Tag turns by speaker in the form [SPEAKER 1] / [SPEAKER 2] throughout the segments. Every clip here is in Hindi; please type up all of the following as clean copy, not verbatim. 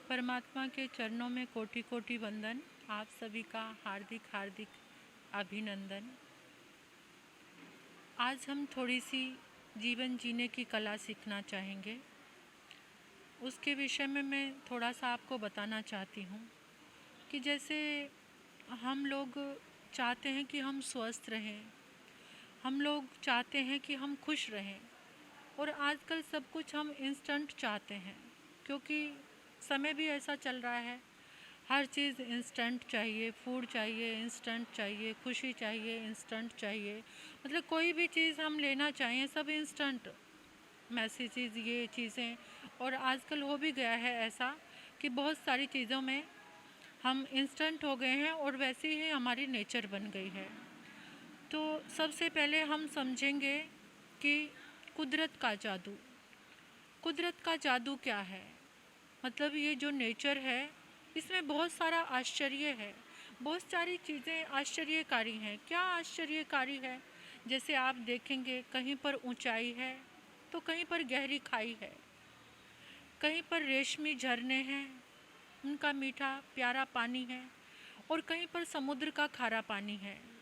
[SPEAKER 1] परमात्मा के चरणों में कोटि कोटि वंदन। आप सभी का हार्दिक हार्दिक अभिनंदन। आज हम थोड़ी सी जीवन जीने की कला सीखना चाहेंगे। उसके विषय में मैं थोड़ा सा आपको बताना चाहती हूँ कि जैसे हम लोग चाहते हैं कि हम स्वस्थ रहें, हम लोग चाहते हैं कि हम खुश रहें, और आजकल सब कुछ हम इंस्टेंट चाहते हैं क्योंकि समय भी ऐसा चल रहा है। हर चीज़ इंस्टेंट चाहिए, फूड चाहिए इंस्टेंट चाहिए, खुशी चाहिए इंस्टेंट चाहिए, मतलब कोई भी चीज़ हम लेना चाहें सब इंस्टेंट मैसेजेस ये चीज़ें। और आजकल हो भी गया है ऐसा कि बहुत सारी चीज़ों में हम इंस्टेंट हो गए हैं और वैसे ही हमारी नेचर बन गई है। तो सबसे पहले हम समझेंगे कि कुदरत का जादू क्या है। मतलब ये जो नेचर है इसमें बहुत सारा आश्चर्य है, बहुत सारी चीज़ें आश्चर्यकारी हैं। क्या आश्चर्यकारी है? जैसे आप देखेंगे कहीं पर ऊंचाई है तो कहीं पर गहरी खाई है, कहीं पर रेशमी झरने हैं, उनका मीठा प्यारा पानी है, और कहीं पर समुद्र का खारा पानी है।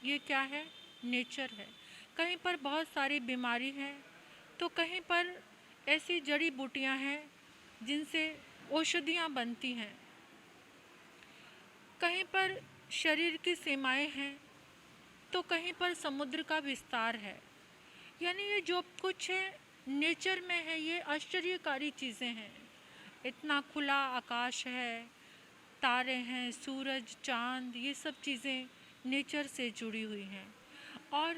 [SPEAKER 1] ये क्या है? नेचर है। कहीं पर बहुत सारी बीमारी है तो कहीं पर ऐसी जड़ी बूटियां हैं जिनसे औषधियाँ बनती हैं। कहीं पर शरीर की सीमाएं हैं तो कहीं पर समुद्र का विस्तार है। यानी ये जो कुछ है नेचर में है, ये आश्चर्यकारी चीज़ें हैं। इतना खुला आकाश है, तारे हैं, सूरज, चांद, ये सब चीज़ें नेचर से जुड़ी हुई हैं। और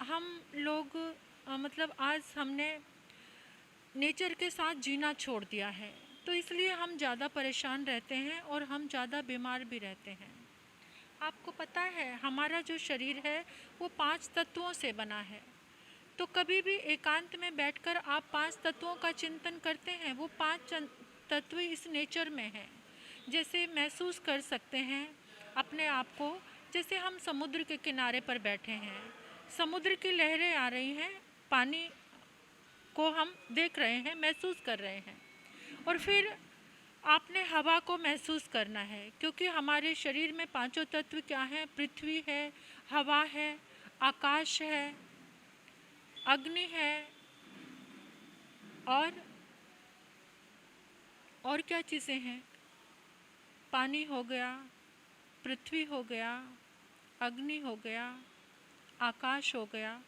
[SPEAKER 1] हम लोग मतलब आज हमने नेचर के साथ जीना छोड़ दिया है, तो इसलिए हम ज़्यादा परेशान रहते हैं और हम ज़्यादा बीमार भी रहते हैं। आपको पता है हमारा जो शरीर है वो 5 तत्वों से बना है। तो कभी भी एकांत में बैठकर आप 5 तत्वों का चिंतन करते हैं, वो 5 तत्व इस नेचर में हैं। जैसे महसूस कर सकते हैं अपने आप को, जैसे हम समुद्र के किनारे पर बैठे हैं, समुद्र की लहरें आ रही हैं, पानी को हम देख रहे हैं, महसूस कर रहे हैं। और फिर आपने हवा को महसूस करना है, क्योंकि हमारे शरीर में 5 तत्व क्या हैं? पृथ्वी है, हवा है, आकाश है, अग्नि है, और क्या चीज़ें हैं? पानी हो गया, पृथ्वी हो गया, अग्नि हो गया, आकाश हो गया।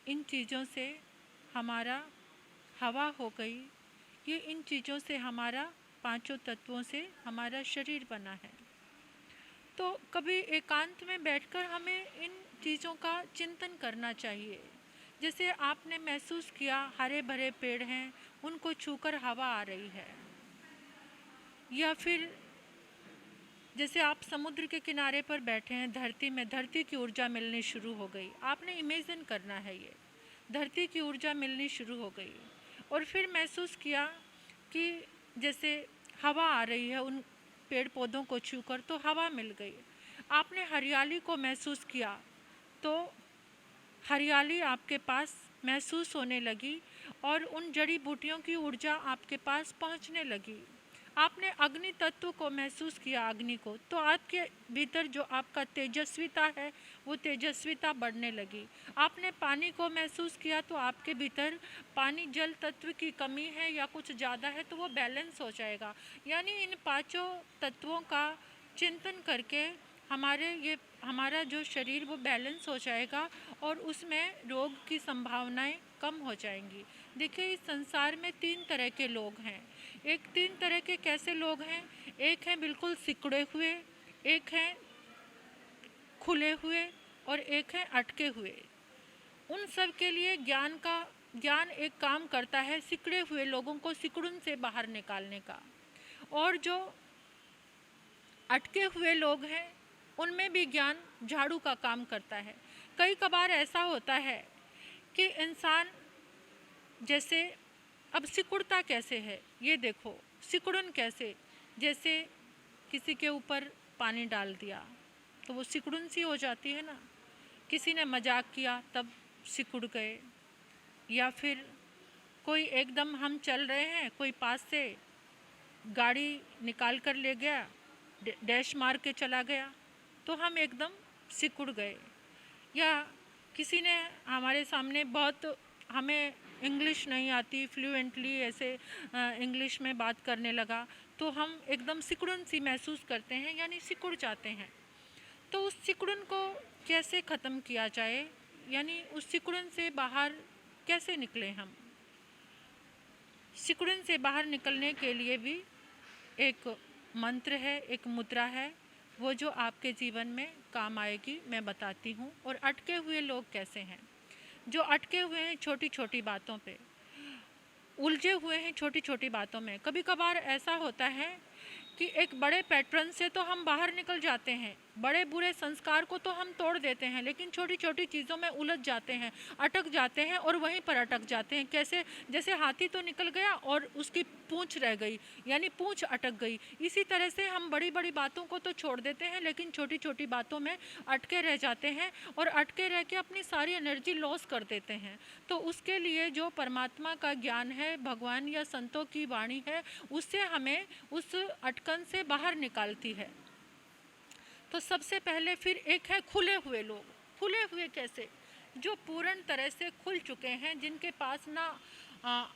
[SPEAKER 1] इन चीज़ों से हमारा हवा हो गई, ये इन चीज़ों से हमारा 5 तत्वों से हमारा शरीर बना है। तो कभी एकांत में बैठकर हमें इन चीज़ों का चिंतन करना चाहिए। जैसे आपने महसूस किया हरे भरे पेड़ हैं, उनको छूकर हवा आ रही है, या फिर जैसे आप समुद्र के किनारे पर बैठे हैं, धरती की ऊर्जा मिलनी शुरू हो गई। आपने इमेजिन करना है, ये धरती की ऊर्जा मिलनी शुरू हो गई। और फिर महसूस किया कि जैसे हवा आ रही है उन पेड़ पौधों को छूकर, तो हवा मिल गई। आपने हरियाली को महसूस किया तो हरियाली आपके पास महसूस होने लगी और उन जड़ी बूटियों की ऊर्जा आपके पास पहुंचने लगी। आपने अग्नि तत्व को महसूस किया, अग्नि को, तो आपके भीतर जो आपका तेजस्विता है वो तेजस्विता बढ़ने लगी। आपने पानी को महसूस किया तो आपके भीतर पानी जल तत्व की कमी है या कुछ ज़्यादा है तो वो बैलेंस हो जाएगा। यानी इन 5 तत्वों का चिंतन करके हमारा जो शरीर वो बैलेंस हो जाएगा और उसमें रोग की संभावनाएं कम हो जाएंगी। देखिए इस संसार में 3 तरह के लोग हैं। 3 तरह के कैसे लोग हैं? एक हैं बिल्कुल सिकुड़े हुए, एक हैं खुले हुए, और एक हैं अटके हुए। उन सब के लिए ज्ञान एक काम करता है सिकुड़े हुए लोगों को सिकुड़न से बाहर निकालने का। और जो अटके हुए लोग हैं उनमें भी ज्ञान झाड़ू का काम करता है। कई कबार ऐसा होता है कि इंसान जैसे अब सिकुड़ता कैसे है ये देखो, सिकुड़न कैसे, जैसे किसी के ऊपर पानी डाल दिया तो वो सिकुड़न सी हो जाती है ना। किसी ने मजाक किया तब सिकुड़ गए, या फिर कोई एकदम हम चल रहे हैं, कोई पास से गाड़ी निकाल कर ले गया, डैश मार के चला गया, तो हम एकदम सिकुड़ गए। या किसी ने हमारे सामने बहुत, हमें इंग्लिश नहीं आती, फ्लुएंटली ऐसे इंग्लिश में बात करने लगा, तो हम एकदम सिकुड़न सी महसूस करते हैं, यानी सिकुड़ जाते हैं। तो उस सिकुड़न को कैसे ख़त्म किया जाए, यानी उस सिकुड़न से बाहर कैसे निकलें हम? सिकुड़न से बाहर निकलने के लिए भी एक मंत्र है, एक मुद्रा है, वो जो आपके जीवन में काम आएगी, मैं बताती हूँ। और अटके हुए लोग कैसे हैं? जो अटके हुए हैं छोटी छोटी बातों पे, उलझे हुए हैं छोटी छोटी बातों में। कभी कभार ऐसा होता है कि एक बड़े पैटर्न से तो हम बाहर निकल जाते हैं, बड़े बुरे संस्कार को तो हम तोड़ देते हैं, लेकिन छोटी छोटी चीज़ों में उलझ जाते हैं, अटक जाते हैं और वहीं पर अटक जाते हैं। कैसे? जैसे हाथी तो निकल गया और उसकी पूंछ रह गई, यानी पूंछ अटक गई। इसी तरह से हम बड़ी बड़ी बातों को तो छोड़ देते हैं, लेकिन छोटी छोटी बातों में अटके रह जाते हैं और अटके रह के अपनी सारी एनर्जी लॉस कर देते हैं। तो उसके लिए जो परमात्मा का ज्ञान है, भगवान या संतों की वाणी है, उससे हमें उस अटकन से बाहर निकालती है। तो सबसे पहले फिर एक है खुले हुए लोग। खुले हुए कैसे? जो पूर्ण तरह से खुल चुके हैं, जिनके पास ना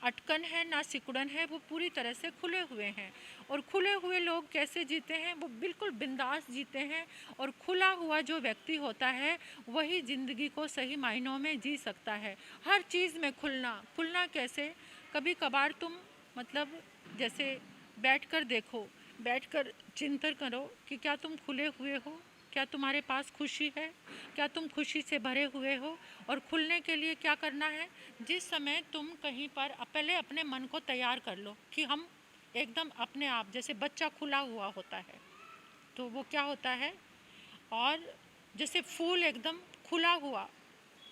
[SPEAKER 1] अटकन है ना सिकुड़न है, वो पूरी तरह से खुले हुए हैं। और खुले हुए लोग कैसे जीते हैं? वो बिल्कुल बिंदास जीते हैं। और खुला हुआ जो व्यक्ति होता है वही ज़िंदगी को सही मायनों में जी सकता है। हर चीज़ में खुलना। खुलना कैसे? कभी कभार तुम मतलब जैसे बैठकर देखो, बैठकर चिंतन करो कि क्या तुम खुले हुए हो, क्या तुम्हारे पास खुशी है, क्या तुम खुशी से भरे हुए हो। और खुलने के लिए क्या करना है? जिस समय तुम कहीं पर पहले अपने मन को तैयार कर लो कि हम एकदम अपने आप, जैसे बच्चा खुला हुआ होता है तो वो क्या होता है, और जैसे फूल एकदम खुला हुआ,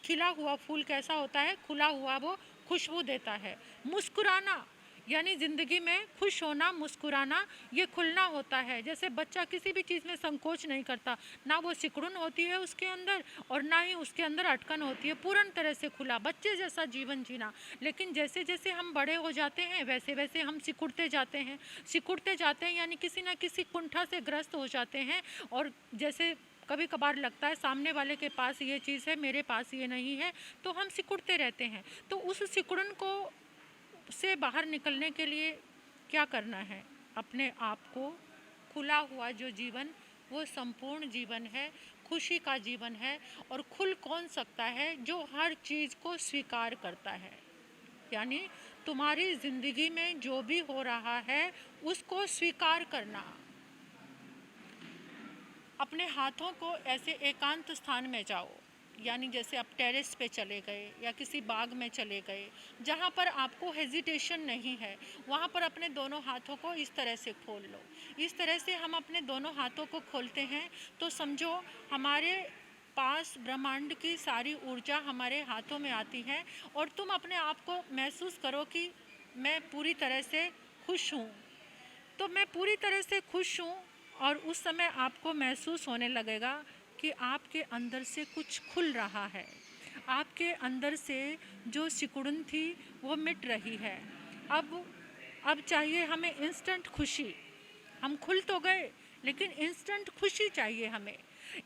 [SPEAKER 1] खिला हुआ फूल कैसा होता है? खुला हुआ, वो खुशबू देता है। मुस्कुराना, यानी ज़िंदगी में खुश होना, मुस्कुराना, ये खुलना होता है। जैसे बच्चा किसी भी चीज़ में संकोच नहीं करता, ना वो सिकुड़न होती है उसके अंदर और ना ही उसके अंदर अटकन होती है, पूर्ण तरह से खुला, बच्चे जैसा जीवन जीना। लेकिन जैसे जैसे हम बड़े हो जाते हैं वैसे वैसे हम सिकुड़ते जाते हैं, सिकुड़ते जाते हैं, यानी किसी ना किसी कुंठा से ग्रस्त हो जाते हैं। और जैसे कभी कभार लगता है सामने वाले के पास ये चीज़ है, मेरे पास ये नहीं है, तो हम सिकुड़ते रहते हैं। तो उस सिकुड़न को से बाहर निकलने के लिए क्या करना है? अपने आप को खुला हुआ जो जीवन, वो संपूर्ण जीवन है, खुशी का जीवन है। और खुल कौन सकता है? जो हर चीज़ को स्वीकार करता है। यानी तुम्हारी ज़िंदगी में जो भी हो रहा है उसको स्वीकार करना। अपने हाथों को ऐसे एकांत स्थान में जाओ, यानी जैसे आप टेरेस पे चले गए या किसी बाग में चले गए जहाँ पर आपको हेजिटेशन नहीं है, वहाँ पर अपने दोनों हाथों को इस तरह से खोल लो। इस तरह से हम अपने दोनों हाथों को खोलते हैं तो समझो हमारे पास ब्रह्मांड की सारी ऊर्जा हमारे हाथों में आती है। और तुम अपने आप को महसूस करो कि मैं पूरी तरह से खुश हूँ। तो मैं पूरी तरह से खुश हूँ, और उस समय आपको महसूस होने लगेगा कि आपके अंदर से कुछ खुल रहा है, आपके अंदर से जो सिकुड़न थी वो मिट रही है। अब चाहिए हमें इंस्टेंट खुशी। हम खुल तो गए, लेकिन इंस्टेंट खुशी चाहिए हमें।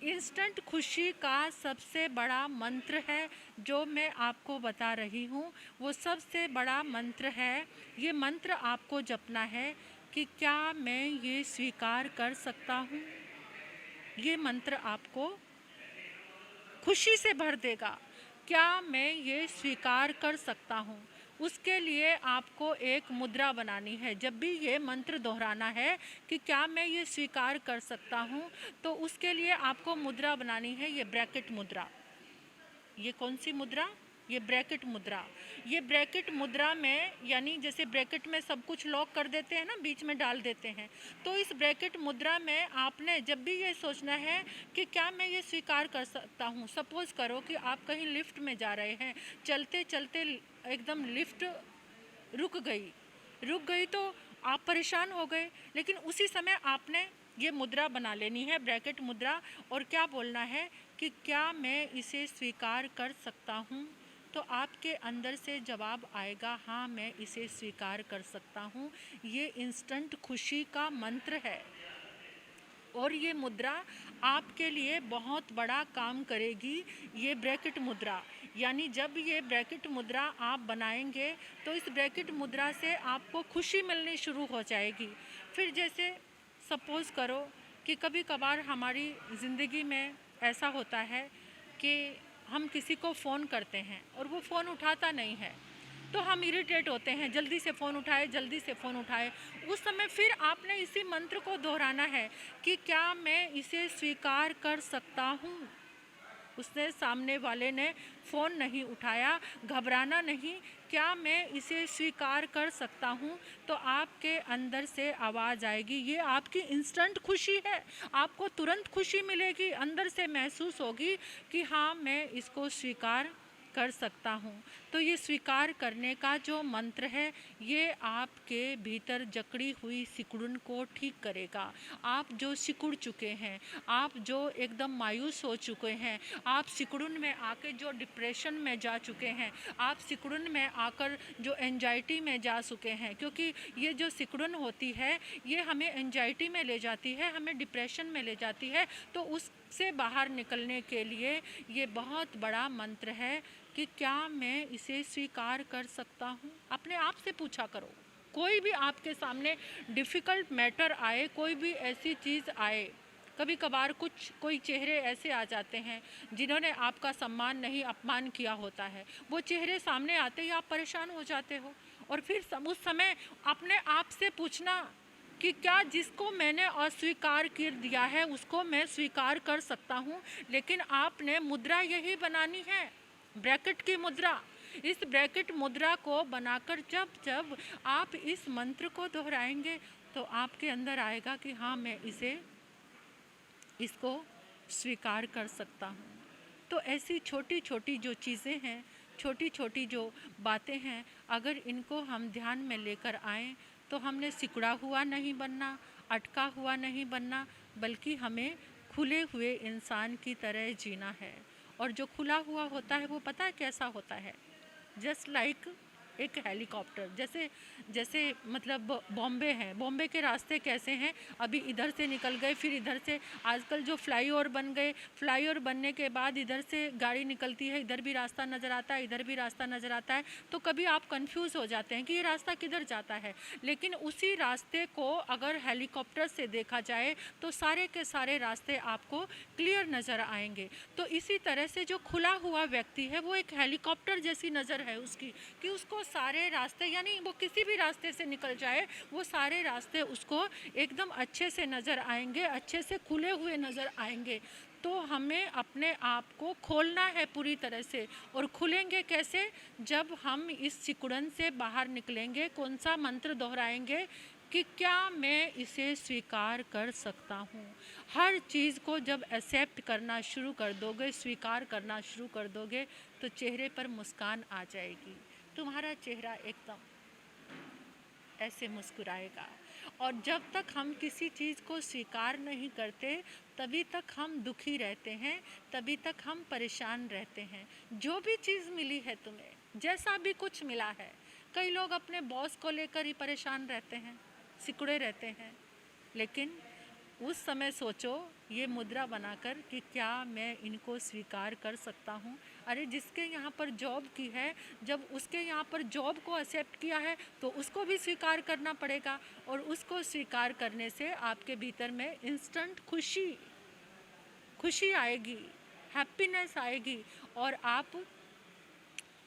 [SPEAKER 1] इंस्टेंट खुशी का सबसे बड़ा मंत्र है जो मैं आपको बता रही हूँ, वो सबसे बड़ा मंत्र है। ये मंत्र आपको जपना है कि क्या मैं ये स्वीकार कर सकता हूँ। ये मंत्र आपको खुशी से भर देगा। क्या मैं ये स्वीकार कर सकता हूँ? उसके लिए आपको एक मुद्रा बनानी है। जब भी ये मंत्र दोहराना है कि क्या मैं ये स्वीकार कर सकता हूँ, तो उसके लिए आपको मुद्रा बनानी है, ये ब्रैकेट मुद्रा। ये कौन सी मुद्रा? ये ब्रैकेट मुद्रा। ये ब्रैकेट मुद्रा में, यानी जैसे ब्रैकेट में सब कुछ लॉक कर देते हैं ना, बीच में डाल देते हैं, तो इस ब्रैकेट मुद्रा में आपने जब भी ये सोचना है कि क्या मैं ये स्वीकार कर सकता हूँ। सपोज़ करो कि आप कहीं लिफ्ट में जा रहे हैं, चलते चलते एकदम लिफ्ट रुक गई तो आप परेशान हो गए, लेकिन उसी समय आपने ये मुद्रा बना लेनी है, ब्रैकेट मुद्रा। और क्या बोलना है कि क्या मैं इसे स्वीकार कर सकता हूँ, तो आपके अंदर से जवाब आएगा, हाँ मैं इसे स्वीकार कर सकता हूँ। ये इंस्टेंट खुशी का मंत्र है और ये मुद्रा आपके लिए बहुत बड़ा काम करेगी। ये ब्रैकेट मुद्रा, यानी जब ये ब्रैकेट मुद्रा आप बनाएंगे तो इस ब्रैकेट मुद्रा से आपको खुशी मिलनी शुरू हो जाएगी। फिर जैसे सपोज़ करो कि कभी कभार हमारी ज़िंदगी में ऐसा होता है कि हम किसी को फ़ोन करते हैं और वो फ़ोन उठाता नहीं है, तो हम इरिटेट होते हैं, जल्दी से फ़ोन उठाए, जल्दी से फ़ोन उठाए। उस समय फिर आपने इसी मंत्र को दोहराना है कि क्या मैं इसे स्वीकार कर सकता हूँ। उसने, सामने वाले ने फ़ोन नहीं उठाया, घबराना नहीं, क्या मैं इसे स्वीकार कर सकता हूँ। तो आपके अंदर से आवाज़ आएगी, ये आपकी इंस्टेंट खुशी है, आपको तुरंत खुशी मिलेगी, अंदर से महसूस होगी कि हाँ मैं इसको स्वीकार कर सकता हूँ। तो ये स्वीकार करने का जो मंत्र है, ये आपके भीतर जकड़ी हुई सिकुड़न को ठीक करेगा। आप जो सिकुड़ चुके हैं, आप जो एकदम मायूस हो चुके हैं, आप सिकुड़न में आके जो डिप्रेशन में जा चुके हैं, आप सिकुड़न में आकर जो एंजाइटी में जा चुके हैं, क्योंकि ये जो सिकुड़न होती है ये हमें एंजाइटी में ले जाती है, हमें डिप्रेशन में ले जाती है। तो उससे बाहर निकलने के लिए ये बहुत बड़ा मंत्र है कि क्या मैं इसे स्वीकार कर सकता हूँ। अपने आप से पूछा करो, कोई भी आपके सामने डिफ़िकल्ट मैटर आए, कोई भी ऐसी चीज़ आए, कभी कभार कोई चेहरे ऐसे आ जाते हैं जिन्होंने आपका सम्मान नहीं, अपमान किया होता है, वो चेहरे सामने आते ही आप परेशान हो जाते हो। और फिर उस समय अपने आप से पूछना कि क्या जिसको मैंने अस्वीकार कर दिया है उसको मैं स्वीकार कर सकता हूँ। लेकिन आपने मुद्रा यही बनानी है, ब्रैकेट की मुद्रा। इस ब्रैकेट मुद्रा को बनाकर जब जब आप इस मंत्र को दोहराएंगे तो आपके अंदर आएगा कि हाँ मैं इसको स्वीकार कर सकता हूँ। तो ऐसी छोटी छोटी जो चीज़ें हैं, छोटी छोटी जो बातें हैं, अगर इनको हम ध्यान में लेकर आएँ तो हमने सिकुड़ा हुआ नहीं बनना, अटका हुआ नहीं बनना, बल्कि हमें खुले हुए इंसान की तरह जीना है। और जो खुला हुआ होता है वो पता है कैसा होता है, जस्ट लाइक एक हेलीकॉप्टर। जैसे मतलब बॉम्बे है, बॉम्बे के रास्ते कैसे हैं, अभी इधर से निकल गए, फिर इधर से आजकल जो फ्लाईओवर बन गए, फ्लाईओवर बनने के बाद इधर से गाड़ी निकलती है, इधर भी रास्ता नज़र आता है, इधर भी रास्ता नज़र आता है। तो कभी आप कंफ्यूज हो जाते हैं कि ये रास्ता किधर जाता है। लेकिन उसी रास्ते को अगर हेलीकॉप्टर से देखा जाए तो सारे के सारे रास्ते आपको क्लियर नज़र आएंगे। तो इसी तरह से जो खुला हुआ व्यक्ति है वो एक हेलीकॉप्टर जैसी नज़र है उसकी, कि उसको सारे रास्ते, यानी वो किसी भी रास्ते से निकल जाए वो सारे रास्ते उसको एकदम अच्छे से नज़र आएंगे, अच्छे से खुले हुए नज़र आएंगे। तो हमें अपने आप को खोलना है पूरी तरह से। और खुलेंगे कैसे, जब हम इस सिकुड़न से बाहर निकलेंगे। कौन सा मंत्र दोहराएंगे कि क्या मैं इसे स्वीकार कर सकता हूँ। हर चीज़ को जब एक्सेप्ट करना शुरू कर दोगे, स्वीकार करना शुरू कर दोगे, तो चेहरे पर मुस्कान आ जाएगी, तुम्हारा चेहरा एकदम ऐसे मुस्कुराएगा। और जब तक हम किसी चीज़ को स्वीकार नहीं करते तभी तक हम दुखी रहते हैं, तभी तक हम परेशान रहते हैं। जो भी चीज़ मिली है तुम्हें, जैसा भी कुछ मिला है, कई लोग अपने बॉस को लेकर ही परेशान रहते हैं, सिकुड़े रहते हैं। लेकिन उस समय सोचो ये मुद्रा बनाकर कि क्या मैं इनको स्वीकार कर सकता हूँ। अरे जिसके यहाँ पर जॉब की है, जब उसके यहाँ पर जॉब को एक्सेप्ट किया है तो उसको भी स्वीकार करना पड़ेगा। और उसको स्वीकार करने से आपके भीतर में इंस्टेंट खुशी आएगी, हैप्पीनेस आएगी और आप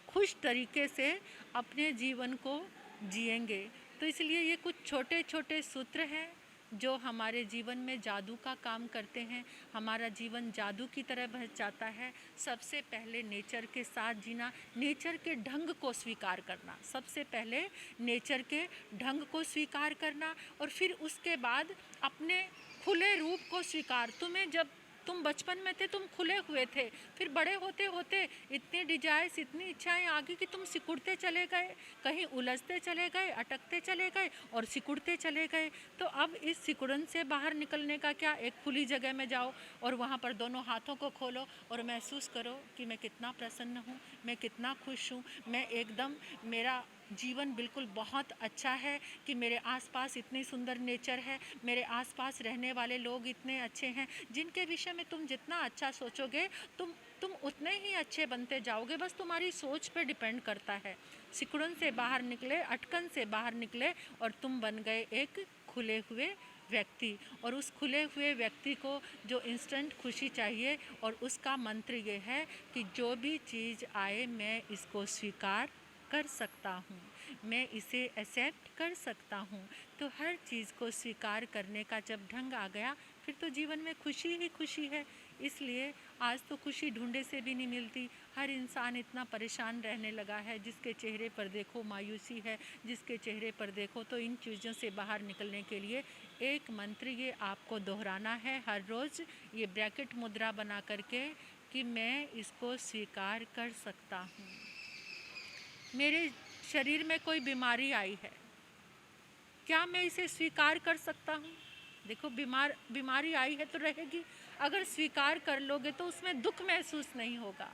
[SPEAKER 1] खुश तरीके से अपने जीवन को जिएंगे। तो इसलिए ये कुछ छोटे छोटे सूत्र हैं जो हमारे जीवन में जादू का काम करते हैं। हमारा जीवन जादू की तरह बह जाता है। सबसे पहले नेचर के साथ जीना, नेचर के ढंग को स्वीकार करना, सबसे पहले नेचर के ढंग को स्वीकार करना और फिर उसके बाद अपने खुले रूप को स्वीकार। तुम्हें जब तुम बचपन में थे, तुम खुले हुए थे, फिर बड़े होते होते इतनी डिजायर्स, इतनी इच्छाएं आ गई कि तुम सिकुड़ते चले गए, कहीं उलझते चले गए, अटकते चले गए और सिकुड़ते चले गए। तो अब इस सिकुड़न से बाहर निकलने का क्या, एक खुली जगह में जाओ और वहाँ पर दोनों हाथों को खोलो और महसूस करो कि मैं कितना प्रसन्न हूँ, मैं कितना खुश हूँ, मैं एकदम, मेरा जीवन बिल्कुल बहुत अच्छा है कि मेरे आसपास इतनी सुंदर नेचर है, मेरे आसपास रहने वाले लोग इतने अच्छे हैं, जिनके विषय में तुम जितना अच्छा सोचोगे तुम उतने ही अच्छे बनते जाओगे। बस तुम्हारी सोच पे डिपेंड करता है। सिकुड़न से बाहर निकले, अटकन से बाहर निकले और तुम बन गए एक खुले हुए व्यक्ति। और उस खुले हुए व्यक्ति को जो इंस्टेंट खुशी चाहिए, और उसका मंत्र ये है कि जो भी चीज़ आए मैं इसको स्वीकार कर सकता हूँ, मैं इसे एक्सेप्ट कर सकता हूँ। तो हर चीज़ को स्वीकार करने का जब ढंग आ गया, फिर तो जीवन में खुशी ही खुशी है। इसलिए आज तो खुशी ढूंढे से भी नहीं मिलती। हर इंसान इतना परेशान रहने लगा है, जिसके चेहरे पर देखो मायूसी है, जिसके चेहरे पर देखो। तो इन चीज़ों से बाहर निकलने के लिए एक मंत्र ये आपको दोहराना है हर रोज़, ये ब्रैकेट मुद्रा बना करके कि मैं इसको स्वीकार कर सकता हूँ। मेरे शरीर में कोई बीमारी आई है, क्या मैं इसे स्वीकार कर सकता हूँ? देखो, बीमारी आई है तो रहेगी, अगर स्वीकार कर लोगे तो उसमें दुख महसूस नहीं होगा।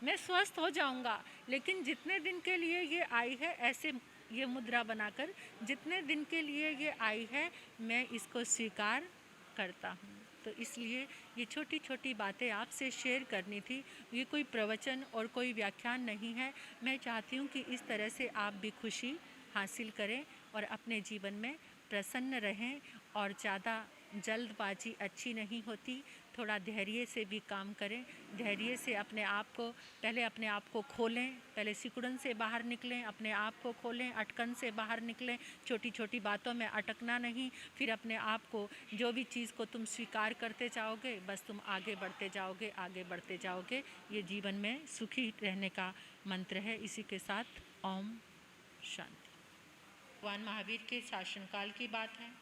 [SPEAKER 1] मैं स्वस्थ हो जाऊंगा, लेकिन जितने दिन के लिए ये आई है, ऐसे ये मुद्रा बनाकर, जितने दिन के लिए ये आई है मैं इसको स्वीकार करता हूँ। तो इसलिए ये छोटी छोटी बातें आपसे शेयर करनी थी। ये कोई प्रवचन और कोई व्याख्यान नहीं है। मैं चाहती हूँ कि इस तरह से आप भी खुशी हासिल करें और अपने जीवन में प्रसन्न रहें। और ज़्यादा जल्दबाजी अच्छी नहीं होती, थोड़ा धैर्य से भी काम करें। धैर्य से अपने आप को खोलें, पहले सिकुड़न से बाहर निकलें, अपने आप को खोलें, अटकन से बाहर निकलें, छोटी छोटी बातों में अटकना नहीं। फिर अपने आप को, जो भी चीज़ को तुम स्वीकार करते जाओगे, बस तुम आगे बढ़ते जाओगे, आगे बढ़ते जाओगे। ये जीवन में सुखी रहने का मंत्र है। इसी के साथ ओम शांति। भगवान महावीर के शासनकाल की बात है।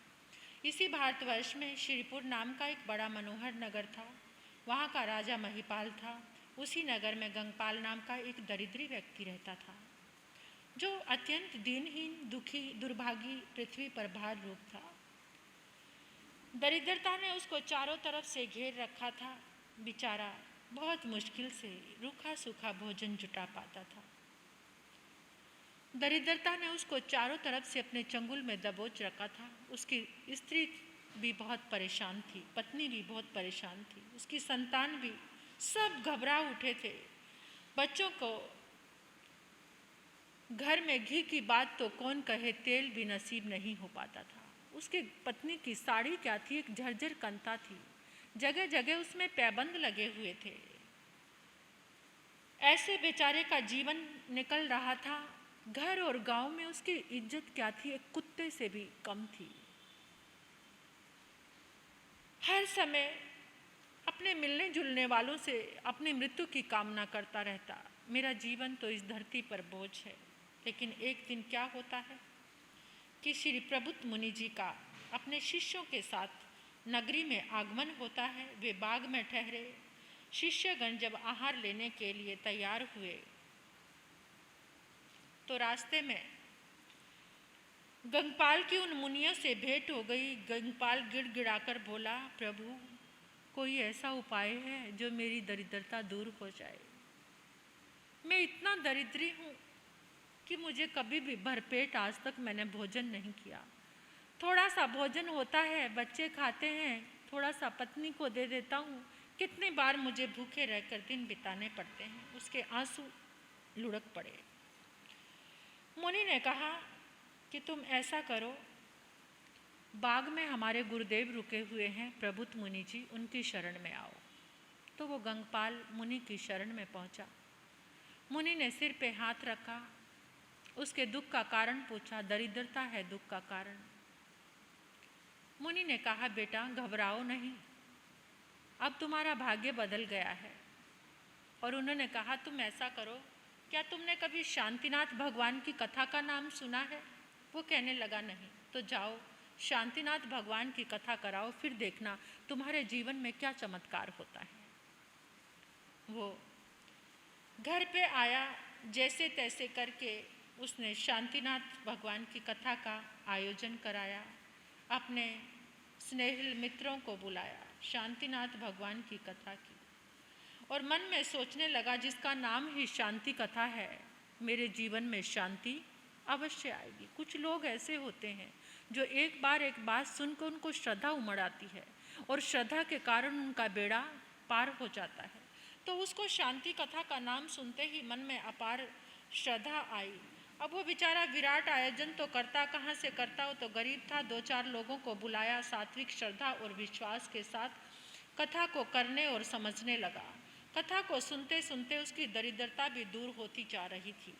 [SPEAKER 1] इसी भारतवर्ष में श्रीपुर नाम का एक बड़ा मनोहर नगर था। वहाँ का राजा महिपाल था। उसी नगर में गंगपाल नाम का एक दरिद्री व्यक्ति रहता था, जो अत्यंत दीनहीन, दुखी, दुर्भागी, पृथ्वी पर भार रूप था। दरिद्रता ने उसको चारों तरफ से घेर रखा था। बेचारा बहुत मुश्किल से रूखा सूखा भोजन जुटा पाता था। दरिद्रता ने उसको चारों तरफ से अपने चंगुल में दबोच रखा था। उसकी स्त्री भी बहुत परेशान थी, पत्नी भी बहुत परेशान थी, उसकी संतान भी, सब घबरा उठे थे। बच्चों को घर में घी की बात तो कौन कहे, तेल भी नसीब नहीं हो पाता था। उसके पत्नी की साड़ी क्या थी, एक झरझर कंता थी, जगह जगह उसमें पैबंद लगे हुए थे। ऐसे बेचारे का जीवन निकल रहा था। घर और गांव में उसकी इज्जत क्या थी, एक कुत्ते से भी कम थी। हर समय अपने मिलने जुलने वालों से अपनी मृत्यु की कामना करता रहता। मेरा जीवन तो इस धरती पर बोझ है। लेकिन एक दिन क्या होता है कि श्री प्रबुद्ध मुनि जी का अपने शिष्यों के साथ नगरी में आगमन होता है। वे बाग में ठहरे। शिष्यगण जब आहार लेने के लिए तैयार हुए तो रास्ते में गंगपाल की उन मुनियों से भेंट हो गई। गंगपाल गिड़गिड़ाकर बोला, प्रभु, कोई ऐसा उपाय है जो मेरी दरिद्रता दूर हो जाए। मैं इतना दरिद्री हूँ कि मुझे कभी भी भरपेट आज तक मैंने भोजन नहीं किया। थोड़ा सा भोजन होता है, बच्चे खाते हैं, थोड़ा सा पत्नी को दे देता हूँ। कितनी बार मुझे भूखे रहकर दिन बिताने पड़ते हैं। उसके आंसू लुढ़क पड़े। मुनि ने कहा कि तुम ऐसा करो, बाग में हमारे गुरुदेव रुके हुए हैं, प्रबुद्ध मुनि जी, उनकी शरण में आओ। तो वो गंगपाल मुनि की शरण में पहुंचा। मुनि ने सिर पे हाथ रखा, उसके दुख का कारण पूछा। दरिद्रता है दुख का कारण। मुनि ने कहा, बेटा घबराओ नहीं, अब तुम्हारा भाग्य बदल गया है। और उन्होंने कहा, तुम ऐसा करो, क्या तुमने कभी शांतिनाथ भगवान की कथा का नाम सुना है? वो कहने लगा, नहीं। तो जाओ शांतिनाथ भगवान की कथा कराओ, फिर देखना तुम्हारे जीवन में क्या चमत्कार होता है। वो घर पे आया, जैसे तैसे करके उसने शांतिनाथ भगवान की कथा का आयोजन कराया, अपने स्नेहिल मित्रों को बुलाया, शांतिनाथ भगवान की कथा की, और मन में सोचने लगा जिसका नाम ही शांति कथा है, मेरे जीवन में शांति अवश्य आएगी। कुछ लोग ऐसे होते हैं जो एक बार एक बात सुनकर उनको श्रद्धा उमड़ आती है और श्रद्धा के कारण उनका बेड़ा पार हो जाता है। तो उसको शांति कथा का नाम सुनते ही मन में अपार श्रद्धा आई। अब वो बेचारा विराट आयोजन तो करता कहाँ से करता, हो तो गरीब था, 2-4 लोगों को बुलाया, सात्विक श्रद्धा और विश्वास के साथ कथा को करने और समझने लगा। कथा को सुनते सुनते उसकी दरिद्रता भी दूर होती जा रही थी।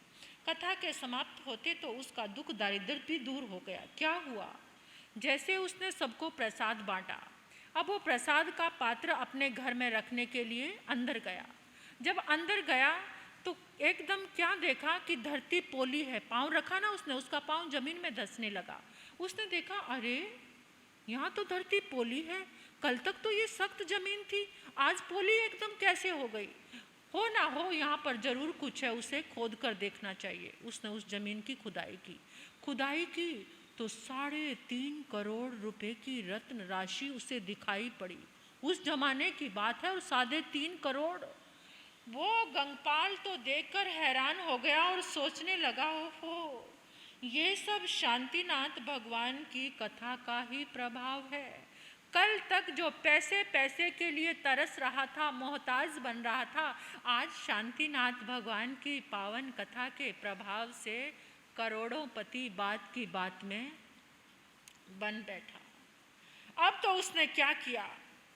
[SPEAKER 1] कथा के समाप्त होते तो उसका दुख दारिद्र्य भी दूर हो गया। क्या हुआ, जैसे उसने सबको प्रसाद बांटा, अब वो प्रसाद का पात्र अपने घर में रखने के लिए अंदर गया। जब अंदर गया तो एकदम क्या देखा कि धरती पोली है। पाँव रखा ना उसने, उसका पाँव जमीन में धंसने लगा। उसने देखा, अरे यहाँ तो धरती पोली है, कल तक तो ये सख्त जमीन थी, आज पोली एकदम कैसे हो गई। हो ना हो यहाँ पर जरूर कुछ है, उसे खोद कर देखना चाहिए। उसने उस जमीन की खुदाई की तो 3.5 करोड़ रुपए की रत्न राशि उसे दिखाई पड़ी। उस जमाने की बात है, और 3.5 करोड़। वो गंगपाल तो देखकर हैरान हो गया और सोचने लगा, ओहो, ये सब शांतिनाथ भगवान की कथा का ही प्रभाव है। कल तक जो पैसे पैसे के लिए तरस रहा था, मोहताज बन रहा था, आज शांतिनाथ भगवान की पावन कथा के प्रभाव से करोड़ों पति बात की बात में बन बैठा। अब तो उसने क्या किया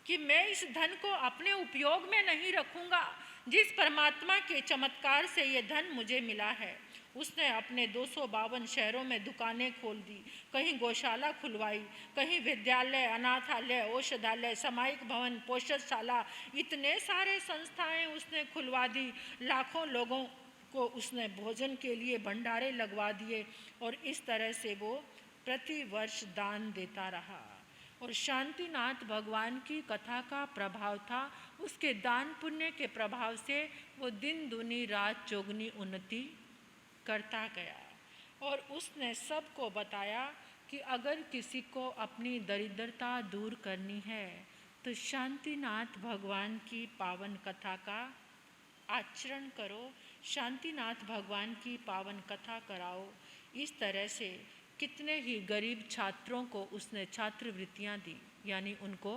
[SPEAKER 1] कि मैं इस धन को अपने उपयोग में नहीं रखूंगा, जिस परमात्मा के चमत्कार से ये धन मुझे मिला है। उसने अपने 252 शहरों में दुकानें खोल दी, कहीं गौशाला खुलवाई, कहीं विद्यालय, अनाथालय, औषधालय, सामायिक भवन, पोषणशाला, इतने सारे संस्थाएं उसने खुलवा दी। लाखों लोगों को उसने भोजन के लिए भंडारे लगवा दिए, और इस तरह से वो प्रति वर्ष दान देता रहा। और शांतिनाथ भगवान की कथा का प्रभाव था, उसके दान पुण्य के प्रभाव से वो दिन दुनी रात चौगुनी उन्नति करता गया। और उसने सबको बताया कि अगर किसी को अपनी दरिद्रता दूर करनी है तो शांतिनाथ भगवान की पावन कथा का आचरण करो, शांतिनाथ भगवान की पावन कथा कराओ। इस तरह से कितने ही गरीब छात्रों को उसने छात्रवृत्तियां दी, यानी उनको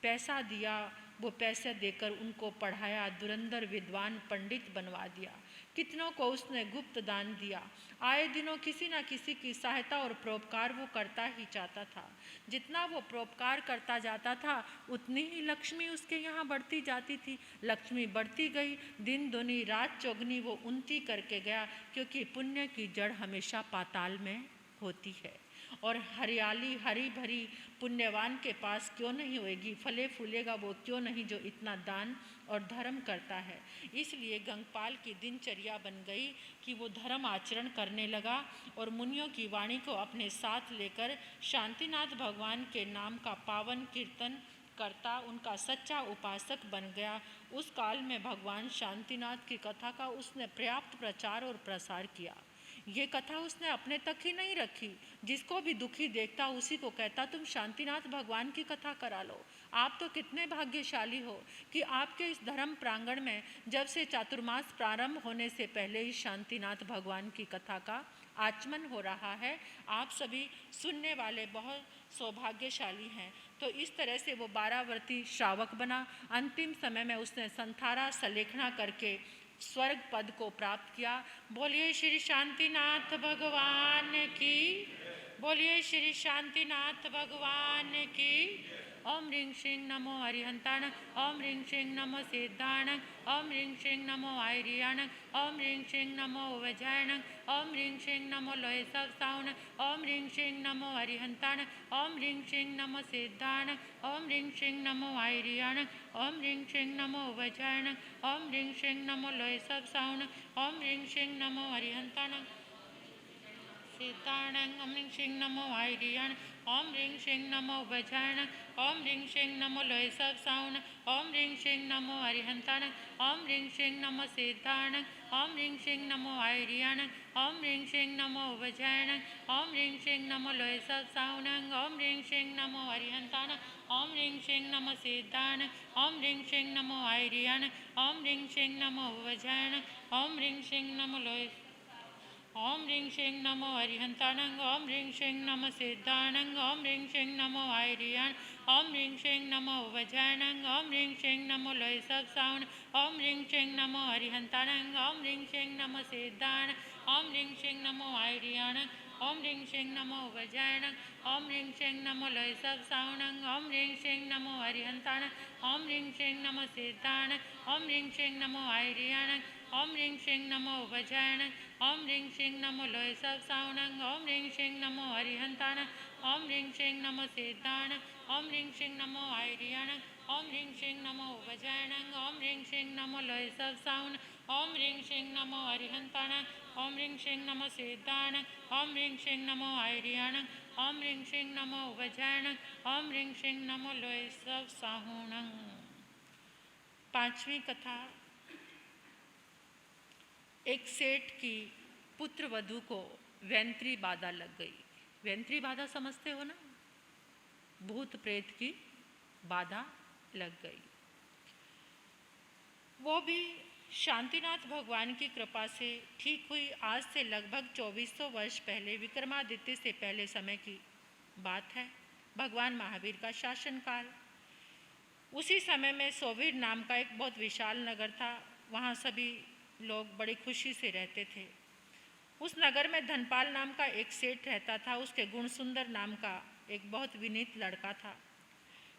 [SPEAKER 1] पैसा दिया, वो पैसे देकर उनको पढ़ाया, धुरंधर विद्वान पंडित बनवा दिया। कितनों को उसने गुप्त दान दिया। आए दिनों किसी न किसी की सहायता और परोपकार वो करता ही चाहता था। जितना वो परोपकार करता जाता था उतनी ही लक्ष्मी उसके यहाँ बढ़ती जाती थी। लक्ष्मी बढ़ती गई, दिन दुनी रात चौगनी वो उन्नति करके गया, क्योंकि पुण्य की जड़ हमेशा पाताल में होती है। और हरियाली हरी भरी पुण्यवान के पास क्यों नहीं होएगी, फले फूलेगा वो क्यों नहीं जो इतना दान और धर्म करता है। इसलिए गंगपाल की दिनचर्या बन गई कि वो धर्म आचरण करने लगा और मुनियों की वाणी को अपने साथ लेकर शांतिनाथ भगवान के नाम का पावन कीर्तन करता उनका सच्चा उपासक बन गया। उस काल में भगवान शांतिनाथ की कथा का उसने पर्याप्त प्रचार और प्रसार किया। ये कथा उसने अपने तक ही नहीं रखी, जिसको भी दुखी देखता उसी को कहता तुम शांतिनाथ भगवान की कथा करा लो। आप तो कितने भाग्यशाली हो कि आपके इस धर्म प्रांगण में जब से चातुर्मास प्रारंभ होने से पहले ही शांतिनाथ भगवान की कथा का आचमन हो रहा है। आप सभी सुनने वाले बहुत सौभाग्यशाली हैं। तो इस तरह से वो 12 वर्ती श्रावक बना। अंतिम समय में उसने संथारा सलेखना करके स्वर्ग पद को प्राप्त किया। बोलिए श्री शांतिनाथ भगवान की, बोलिए श्री शांतिनाथ भगवान की। ओम ह्रीं श्रीं नमो अरिहंताण, ओम ह्रीं श्रीं नमो सिद्धाण, ओम ह्रीं श्रीं नमो आयरियाण, ओम ह्रीं श्रीं नमो वज्रायण, ओम ह्रीं श्रीं नमो लोहे साउण, ओम ह्रीं श्रीं नमो अरिहंताण, ओम ह्रीं श्रीं नमो सिद्धाण, ओम ह्रीं श्रीं नमो आयरियाण, ओम ह्रीं श्रीं नमो वज्रायण, ओम ह्रीं श्रीं नमो लोहे साउण, ओम ह्रीं श्रीं नमो अरिहंताण। सिद्धाणं ओम ह्रीं श्रीं नमो आयरियण ओम ह्रीं श्रीं नमो वज्रायण ओम ह्रीं श्रीं नमो लोय सब साउन ओम ह्रीं श्रीं नमो अरिहंताण ओम ह्रीं श्रीं नमो सिद्धाण ओम ह्रीं श्रीं नमो आयरियण ओम ह्रीं श्रीं नमो वज्रायण ओम ह्रीं श्रीं नमो लोय सब साउन ओम ह्रीं श्रीं नमो अरिहंताण ओम ह्रीं श्रीं नमो सिद्धाण ओम ह्रीं श्रीं नमो आयरियण ओम ह्रीं श्रीं नमो वज्रायण ओम ह्रीं श्रीं नमो लोय ओम ह्रीं श्रीं नमो अरिहंताणं ओम ह्रीं श्रीं नमो सिद्धाणं ओम ह्रीं श्रीं नमो आयरियण ओम ह्रीं श्रीं नमो वज्रायणं ओम ह्रीं श्रीं नमो लोय सब साउन ओम ह्रीं श्रीं नमो अरिहंताणं ओम ह्रीं श्रीं नमो सिद्धाण ओम ह्रीं श्रीं नमो आयरियण ओम ह्रीं श्रीं नमो वज्रायणं ओम ह्रीं श्रीं नमो लोय सब साउन ओम ह्रीं श्रीं नमो अरिहंताणं ओम ह्रीं श्रीं नमो सिद्धाण ओम ह्रीं श्रीं नमो आयरियण ओम ह्रीं श्रीं नमो वज्रायण ओम ह्रीं श्रीं नमो लोय सब साउन ओम ह्रीं श्रीं नमो अरिहंताण ओम ह्रीं श्रीं नमो सिद्धाण ओम ह्रीं श्रीं नमो आयरियण ओम ह्रीं श्रीं नमो वज्रायण ओम ह्रीं श्रीं नमो लोय सब साउन ओम ह्रीं श्रीं नमो अरिहंताण ओम ह्रीं श्रीं नमो सिद्धाण ओम ह्रीं श्रीं नमो आयरियण ओम ह्रीं श्रीं नमो वज्रायण ओम ह्रीं श्रीं नमो लोय सब साहुण। पांचवी कथा। एक सेठ की पुत्र वधू को वैंत्री बाधा लग गई। वैंत्री बाधा समझते हो ना, भूत प्रेत की बाधा लग गई। वो भी शांतिनाथ भगवान की कृपा से ठीक हुई। आज से लगभग 2400 वर्ष पहले, विक्रमादित्य से पहले समय की बात है। भगवान महावीर का शासनकाल। उसी समय में सोवीर नाम का एक बहुत विशाल नगर था। वहाँ सभी लोग बड़ी खुशी से रहते थे। उस नगर में धनपाल नाम का एक सेठ रहता था। उसके गुणसुंदर नाम का एक बहुत विनीत लड़का था।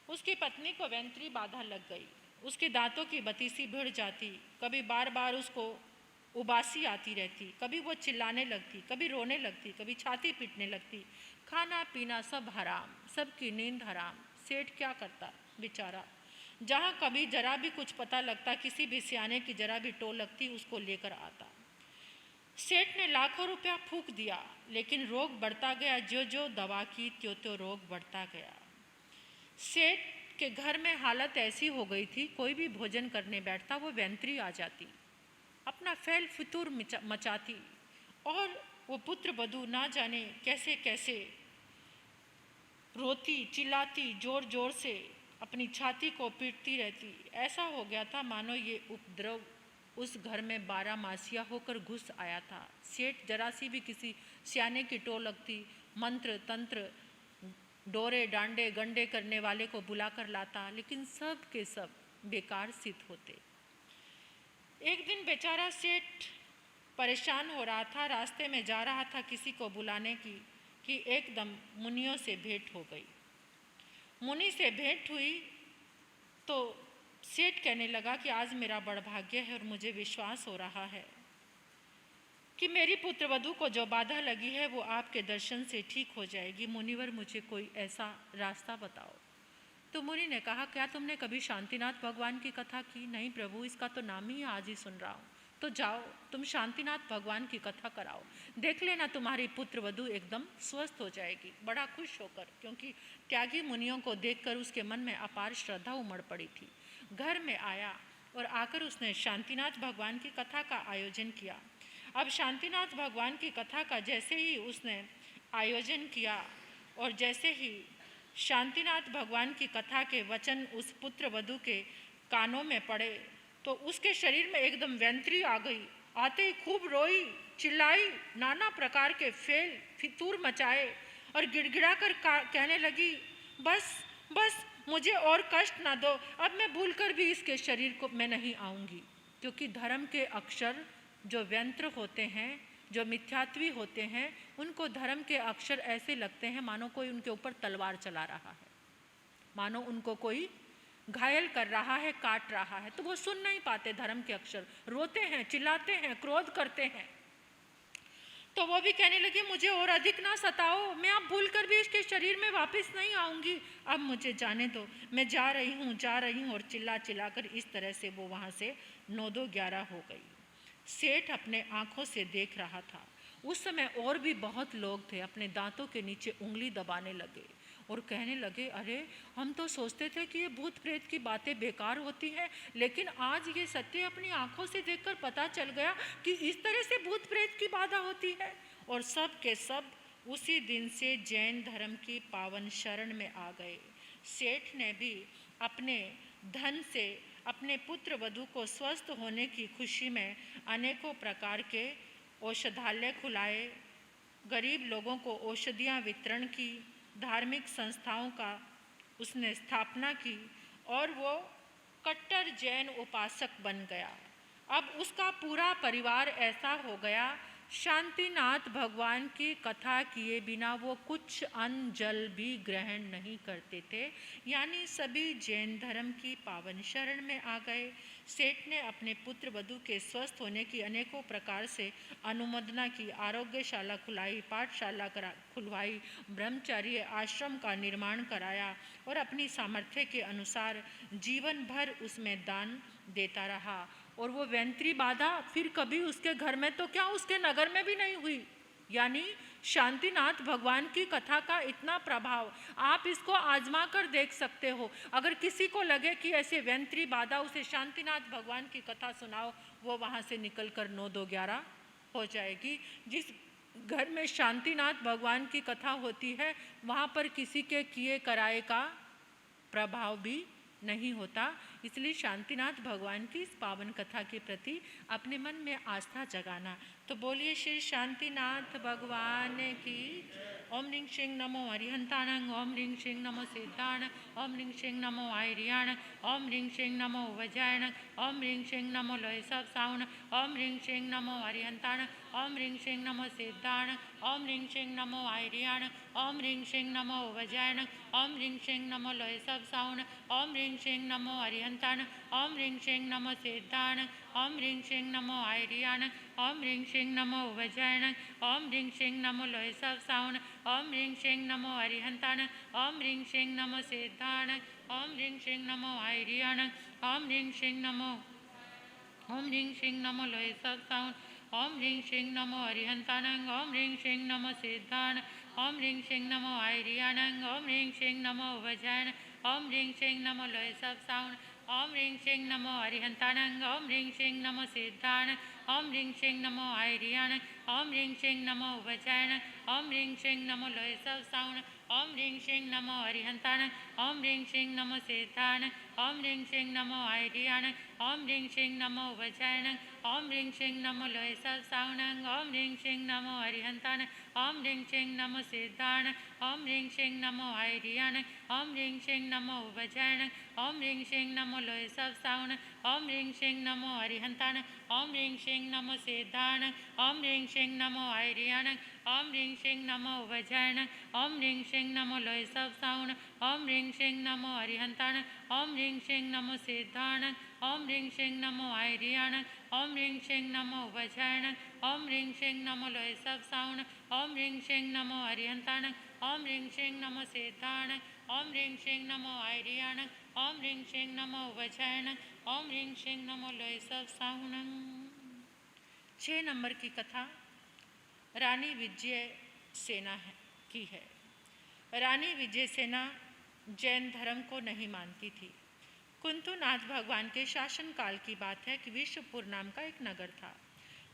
[SPEAKER 1] उसकी पत्नी को वैंत्री बाधा लग गई। उसके दांतों की बतीसी भिड़ जाती, कभी बार बार उसको उबासी आती रहती, कभी वो चिल्लाने लगती, कभी रोने लगती, कभी छाती पीटने लगती। खाना पीना सब हराम, सबकी नींद हराम। सेठ क्या करता बेचारा। जहाँ कभी जरा भी कुछ पता लगता, किसी भी सियाने की जरा भी टो लगती, उसको लेकर आता। सेठ ने लाखों रुपया फूंक दिया, लेकिन रोग बढ़ता गया। जो जो दवा की त्यों त्यों रोग बढ़ता गया। सेठ के घर में हालत ऐसी हो गई थी, कोई भी भोजन करने बैठता वो वैंत्री आ जाती, अपना फैल फितूर मचाती, और वो पुत्र वधू ना जाने कैसे कैसे रोती चिल्लाती, जोर जोर से अपनी छाती को पीटती रहती। ऐसा हो गया था मानो ये उपद्रव उस घर में 12 मासिया होकर घुस आया था। सेठ जरा सी भी किसी सियाने की टो लगती, मंत्र तंत्र डोरे डांडे गंडे करने वाले को बुलाकर लाता, लेकिन सब के सब बेकार सिद्ध होते। एक दिन बेचारा सेठ परेशान हो रहा था, रास्ते में जा रहा था किसी को बुलाने की कि एकदम मुनियों से भेंट हो गई। मुनि से भेंट हुई तो सेठ कहने लगा कि आज मेरा बड़ा भाग्य है और मुझे विश्वास हो रहा है कि मेरी पुत्रवधू को जो बाधा लगी है वो आपके दर्शन से ठीक हो जाएगी। मुनिवर, मुझे कोई ऐसा रास्ता बताओ। तो मुनि ने कहा, क्या तुमने कभी शांतिनाथ भगवान की कथा की? नहीं प्रभु, इसका तो नाम ही आज ही सुन रहा हूँ। तो जाओ, तुम शांतिनाथ भगवान की कथा कराओ, देख लेना तुम्हारी पुत्रवधू एकदम स्वस्थ हो जाएगी। बड़ा खुश होकर, क्योंकि त्यागी मुनियों को देखकर उसके मन में अपार श्रद्धा उमड़ पड़ी थी, घर में आया और आकर उसने शांतिनाथ भगवान की कथा का आयोजन किया। अब शांतिनाथ भगवान की कथा का जैसे ही उसने आयोजन किया और जैसे ही शांतिनाथ भगवान की कथा के वचन उस पुत्र वधू के कानों में पड़े तो उसके शरीर में एकदम वैंत्री आ गई। आते ही खूब रोई, चिल्लाई, नाना प्रकार के फेल फितूर मचाए और गिड़गिड़ा कर कहने लगी, बस बस मुझे और कष्ट ना दो, अब मैं भूलकर भी इसके शरीर को मैं नहीं आऊँगी। क्योंकि धर्म के अक्षर जो व्यंत्र होते हैं, जो मिथ्यात्वी होते हैं, उनको धर्म के अक्षर ऐसे लगते हैं मानो कोई उनके ऊपर तलवार चला रहा है, मानो उनको कोई घायल कर रहा है, काट रहा है। तो वो सुन नहीं पाते धर्म के अक्षर, रोते हैं, चिल्लाते हैं, क्रोध करते हैं। तो वो भी कहने लगी, मुझे और अधिक ना सताओ, मैं अब भूलकर भी इसके शरीर में वापस नहीं आऊँगी, अब मुझे जाने दो, मैं जा रही हूँ। और चिल्ला चिल्लाकर इस तरह से वो वहाँ से 9-11 हो गई। सेठ अपने आँखों से देख रहा था। उस समय और भी बहुत लोग थे, अपने दांतों के नीचे उंगली दबाने लगे और कहने लगे, अरे हम तो सोचते थे कि ये भूत प्रेत की बातें बेकार होती हैं, लेकिन आज ये सत्य अपनी आंखों से देखकर पता चल गया कि इस तरह से भूत प्रेत की बाधा होती है। और सब के सब उसी दिन से जैन धर्म की पावन शरण में आ गए। सेठ ने भी अपने धन से अपने पुत्र वधू को स्वस्थ होने की खुशी में अनेकों प्रकार के औषधालय खुलाए, गरीब लोगों को औषधियाँ वितरण की, धार्मिक संस्थाओं का उसने स्थापना की और वो कट्टर जैन उपासक बन गया। अब उसका पूरा परिवार ऐसा हो गया, शांतिनाथ भगवान की कथा किए बिना वो कुछ अन्न जल भी ग्रहण नहीं करते थे, यानी सभी जैन धर्म की पावन शरण में आ गए। सेठ ने अपने पुत्र वधू के स्वस्थ होने की अनेकों प्रकार से अनुमोदना की, आरोग्यशाला खुलाई, पाठशाला खुलवाई, ब्रह्मचार्य आश्रम का निर्माण कराया और अपनी सामर्थ्य के अनुसार जीवन भर उसमें दान देता रहा। और वो वैंत्री बाधा फिर कभी उसके घर में तो क्या, उसके नगर में भी नहीं हुई। यानी शांतिनाथ भगवान की कथा का इतना प्रभाव, आप इसको आजमा कर देख सकते हो। अगर किसी को लगे कि ऐसे वैंत्री बाधा, उसे शांतिनाथ भगवान की कथा सुनाओ, वो वहाँ से निकल कर 9-2-11 हो जाएगी। जिस घर में शांतिनाथ भगवान की कथा होती है, वहाँ पर किसी के किए कराए का प्रभाव भी नहीं होता। इसलिए शांतिनाथ भगवान की इस पावन कथा के प्रति अपने मन में आस्था जगाना। तो बोलिए श्री शांतिनाथ भगवान की। ओम ह्रीं श्रीं नमो अरिहंताणं, ओम ह्रीं श्रीं नमो सिद्धाण, ओम ह्रीं श्रीं नमो आयरियाण, ओम ह्रीं श्रीं नमो वज्रायण, ओम ह्रीं श्रीं नमो लोय सब साउण, ओम ह्रीं श्रीं नमो अरिहंताण, ओम ह्रीं श्रीं नमो सिद्धाण, ओम ह्रीं श्रीं नमो आयरियाण, ओम ह्रीं श्रीं नमो वज्रायण, ओम ह्रीं श्रीं नमो लोय सब साउण, ओम ह्रीं श्रीं नमो अरिहंताण, ओम ह्रीं श्रीं नमो सिद्धाण, ओम ह्रीं श्रीं नमो आयरियाण, ओम ह्रीं श्रीं नमो वज्रायण, ओम ह्रीं श्रीं नमो लोय सब साउण, ओम ह्रीं श्रीं नमो अरिहंताण, ओम ह्रीं श्रीं नमो सिद्धाण, ओम ह्रीं श्रीं नमो आयरियाण, ओम ह्रीं श्रीं नमो लोय सब साउण, ओम ह्रीं श्रीं नमो अरिहंताण, ओम ह्रीं श्रीं नमो सिद्धाण, ओम ह्रीं श्रीं नमो आयरियाण, ओम ह्रीं श्रीं नमो वज्रायण, ओम ह्रीं श्रीं नमो लोय सब साउण, ओम ह्रीं श्रीं नमो अरिहंताण, ओम ह्रीं श्रीं नमो सिद्धाण, ओम ह्रीं श्रीं नमो आयरियाण, ओम ह्रीं श्रीं नमो वज्रायण, ओम ह्रीं श्रीं नमो लोय सब साउण, ओम ह्रीं श्रीं नमो अरिहंताण, ओम ह्रीं श्रीं नमो सिद्धाण, ओम ह्रीं श्रीं नमो आयरियाण, ओम ह्रीं श्रीं नमो वज्रायण, ओम ह्रीं श्रीं नमो लोय सब साउण, ओम ह्रीं श्रीं नमो अरिहंताण, ओम ह्रीं श्रीं नमो सिद्धाण, ओम ह्रीं श्रीं नमो आयरियाण, ओम ह्रीं श्रीं नमो वज्रायण, ओम ह्रीं श्रीं नमो लोय सब साउण, ओम ह्रीं श्रीं नमो अरिहंताण, ओम ह्रीं श्रीं नमो सिद्धाण, ओम ह्रीं श्रीं नमो आयरियाण, ओम ह्रीं श्रीं नमो वज्रायण, ओम ह्रीं श्रीं नमो लोय सब साउण, ओम ह्रीं श्रीं नमो अरिहंताण, ओम ह्रीं श्रीं नमो सिद्धाण, ओम ह्रीं श्रीं नमो आयरियाण, ओम ह्रीं श्रीं नमो वज्रायण, ओम ह्रीं श्रीं नमो लोय सब साउण, ओम ह्रीं श्रीं नमो अरिहंताण, ओम ह्रीं श्रीं नमो सिद्धाण, ओम ह्रीं श्रीं नमो आयरियाण, ओम ह्रीं श्रीं नमो वज्रायण, ओम ह्रीं श्रीं नमो लोय सब साउण। 6 नंबर की कथा रानी विजय सेना की है। रानी विजय सेना जैन धर्म को नहीं मानती थी। कुंतुनाथ भगवान के शासनकाल की बात है कि विश्वपुर नाम का एक नगर था।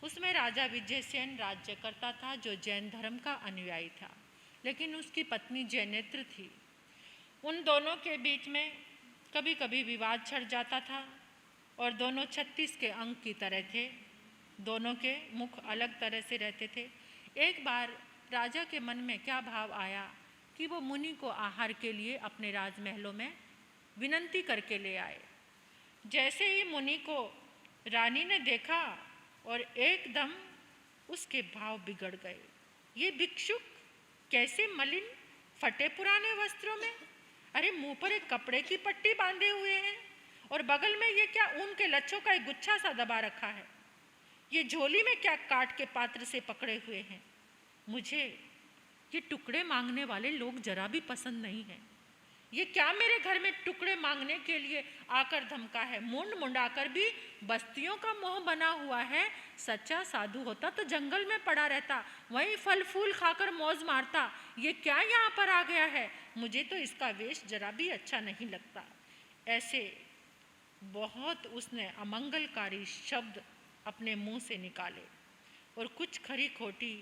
[SPEAKER 1] उसमें राजा विजयसेन राज्य करता था, जो जैन धर्म का अनुयायी था, लेकिन उसकी पत्नी जैनेत्र थी। उन दोनों के बीच में कभी कभी विवाद छिड़ जाता था और दोनों 36 के अंक की तरह थे। दोनों के मुख अलग तरह से रहते थे। एक बार राजा के मन में क्या भाव आया कि वो मुनि को आहार के लिए अपने राजमहलों में विनंती करके ले आए। जैसे ही मुनि को रानी ने देखा और एकदम उसके भाव बिगड़ गए। ये भिक्षुक कैसे मलिन फटे पुराने वस्त्रों में, अरे मुंह पर एक कपड़े की पट्टी बांधे हुए हैं और बगल में ये क्या ऊन के लच्छों का एक गुच्छा सा दबा रखा है। ये झोली में क्या काट के पात्र से पकड़े हुए हैं। मुझे ये टुकड़े मांगने वाले लोग जरा भी पसंद नहीं हैं। ये क्या मेरे घर में टुकड़े मांगने के लिए आकर धमका है? मुंड मुंडाकर भी बस्तियों का मोह बना हुआ है। सच्चा साधु होता तो जंगल में पड़ा रहता, वहीं फल फूल खाकर मौज मारता। ये क्या यहाँ पर आ गया है? मुझे तो इसका वेश जरा भी अच्छा नहीं लगता। ऐसे बहुत उसने अमंगलकारी शब्द अपने मुंह से निकाले और कुछ खरी खोटी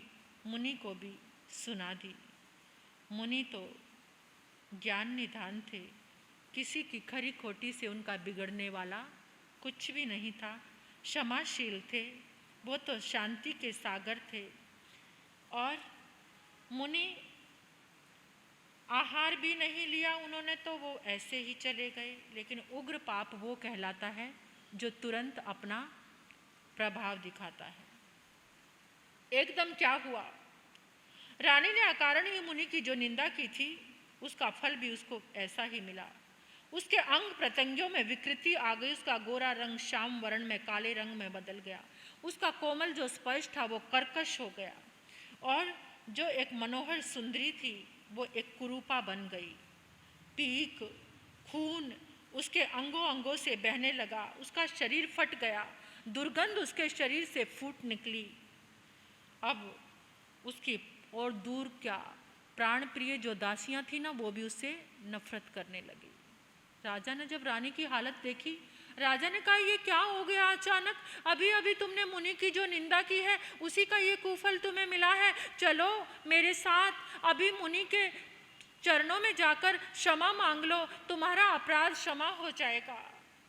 [SPEAKER 1] मुनि को भी सुना दी। मुनि तो ज्ञान निधान थे, किसी की खरी खोटी से उनका बिगड़ने वाला कुछ भी नहीं था। क्षमाशील थे, वो तो शांति के सागर थे। और मुनि आहार भी नहीं लिया उन्होंने, तो वो ऐसे ही चले गए। लेकिन उग्र पाप वो कहलाता है जो तुरंत अपना प्रभाव दिखाता है। एकदम क्या हुआ, रानी ने अकारण ही मुनि की जो निंदा की थी उसका फल भी उसको ऐसा ही मिला। उसके अंग प्रत्यंगों में विकृति आ गई, उसका गोरा रंग श्याम वर्ण में काले रंग में बदल गया, उसका कोमल जो स्पर्श था वो कर्कश हो गया, और जो एक मनोहर सुंदरी थी वो एक कुरूपा बन गई। पीक खून उसके अंगों अंगों से बहने लगा, उसका शरीर फट गया, दुर्गंध उसके शरीर से फूट निकली। अब उसकी और दूर क्या, प्राण प्रिय जो दासियां थी ना, वो भी उससे नफरत करने लगी। राजा ने जब रानी की हालत देखी, राजा ने कहा ये क्या हो गया अचानक? अभी अभी तुमने मुनि की जो निंदा की है उसी का ये कुफल तुम्हें मिला है। चलो मेरे साथ, अभी मुनि के चरणों में जाकर क्षमा मांग लो, तुम्हारा अपराध क्षमा हो जाएगा।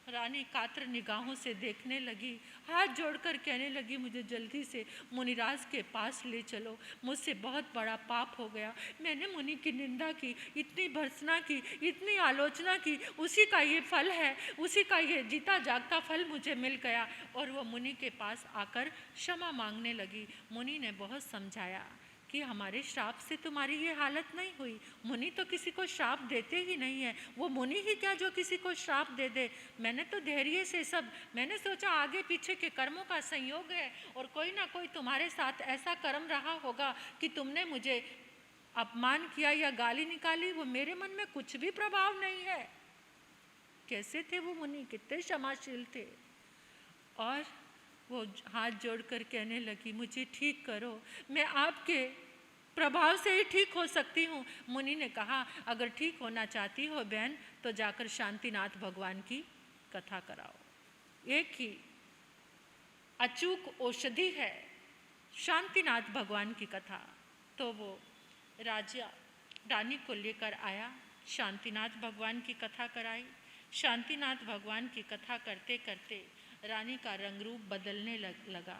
[SPEAKER 1] रानी कातर निगाहों से देखने लगी, हाथ जोड़कर कहने लगी मुझे जल्दी से मुनिराज के पास ले चलो, मुझसे बहुत बड़ा पाप हो गया। मैंने मुनि की निंदा की, इतनी भर्त्सना की, इतनी आलोचना की, उसी का ये फल है, उसी का ये जीता जागता फल मुझे मिल गया। और वो मुनि के पास आकर क्षमा मांगने लगी। मुनि ने बहुत समझाया कि हमारे श्राप से तुम्हारी ये हालत नहीं हुई। मुनि तो किसी को श्राप देते ही नहीं है, वो मुनि ही क्या जो किसी को श्राप दे दे। मैंने तो धैर्य से सब, मैंने सोचा आगे पीछे के कर्मों का संयोग है और कोई ना कोई तुम्हारे साथ ऐसा कर्म रहा होगा कि तुमने मुझे अपमान किया या गाली निकाली, वो मेरे मन में कुछ भी प्रभाव नहीं है। कैसे थे वो मुनि, कितने क्षमाशील थे। और वो हाथ जोड़कर कहने लगी मुझे ठीक करो, मैं आपके प्रभाव से ही ठीक हो सकती हूँ। मुनि ने कहा अगर ठीक होना चाहती हो बहन तो जाकर शांतिनाथ भगवान की कथा कराओ। एक ही अचूक औषधि है शांतिनाथ भगवान की कथा। तो वो राजा रानी को लेकर आया, शांतिनाथ भगवान की कथा कराई। शांतिनाथ भगवान की कथा करते करते रानी का रंग रूप बदलने लगा,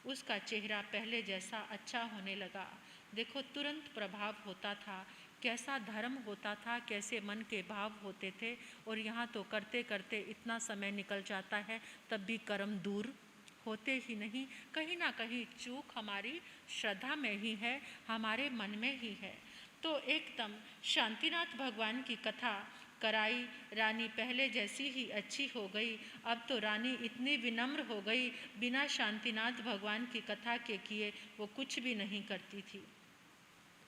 [SPEAKER 1] उसका चेहरा पहले जैसा अच्छा होने लगा। देखो तुरंत प्रभाव होता था, कैसा धर्म होता था, कैसे मन के भाव होते थे। और यहाँ तो करते करते इतना समय निकल जाता है तब भी कर्म दूर होते ही नहीं। कहीं ना कहीं चूक हमारी श्रद्धा में ही है, हमारे मन में ही है। तो एकदम शांतिनाथ भगवान की कथा कराई। रानी पहले जैसी ही अच्छी हो गई। अब तो रानी इतनी विनम्र हो गई, बिना शांतिनाथ भगवान की कथा के किए वो कुछ भी नहीं करती थी।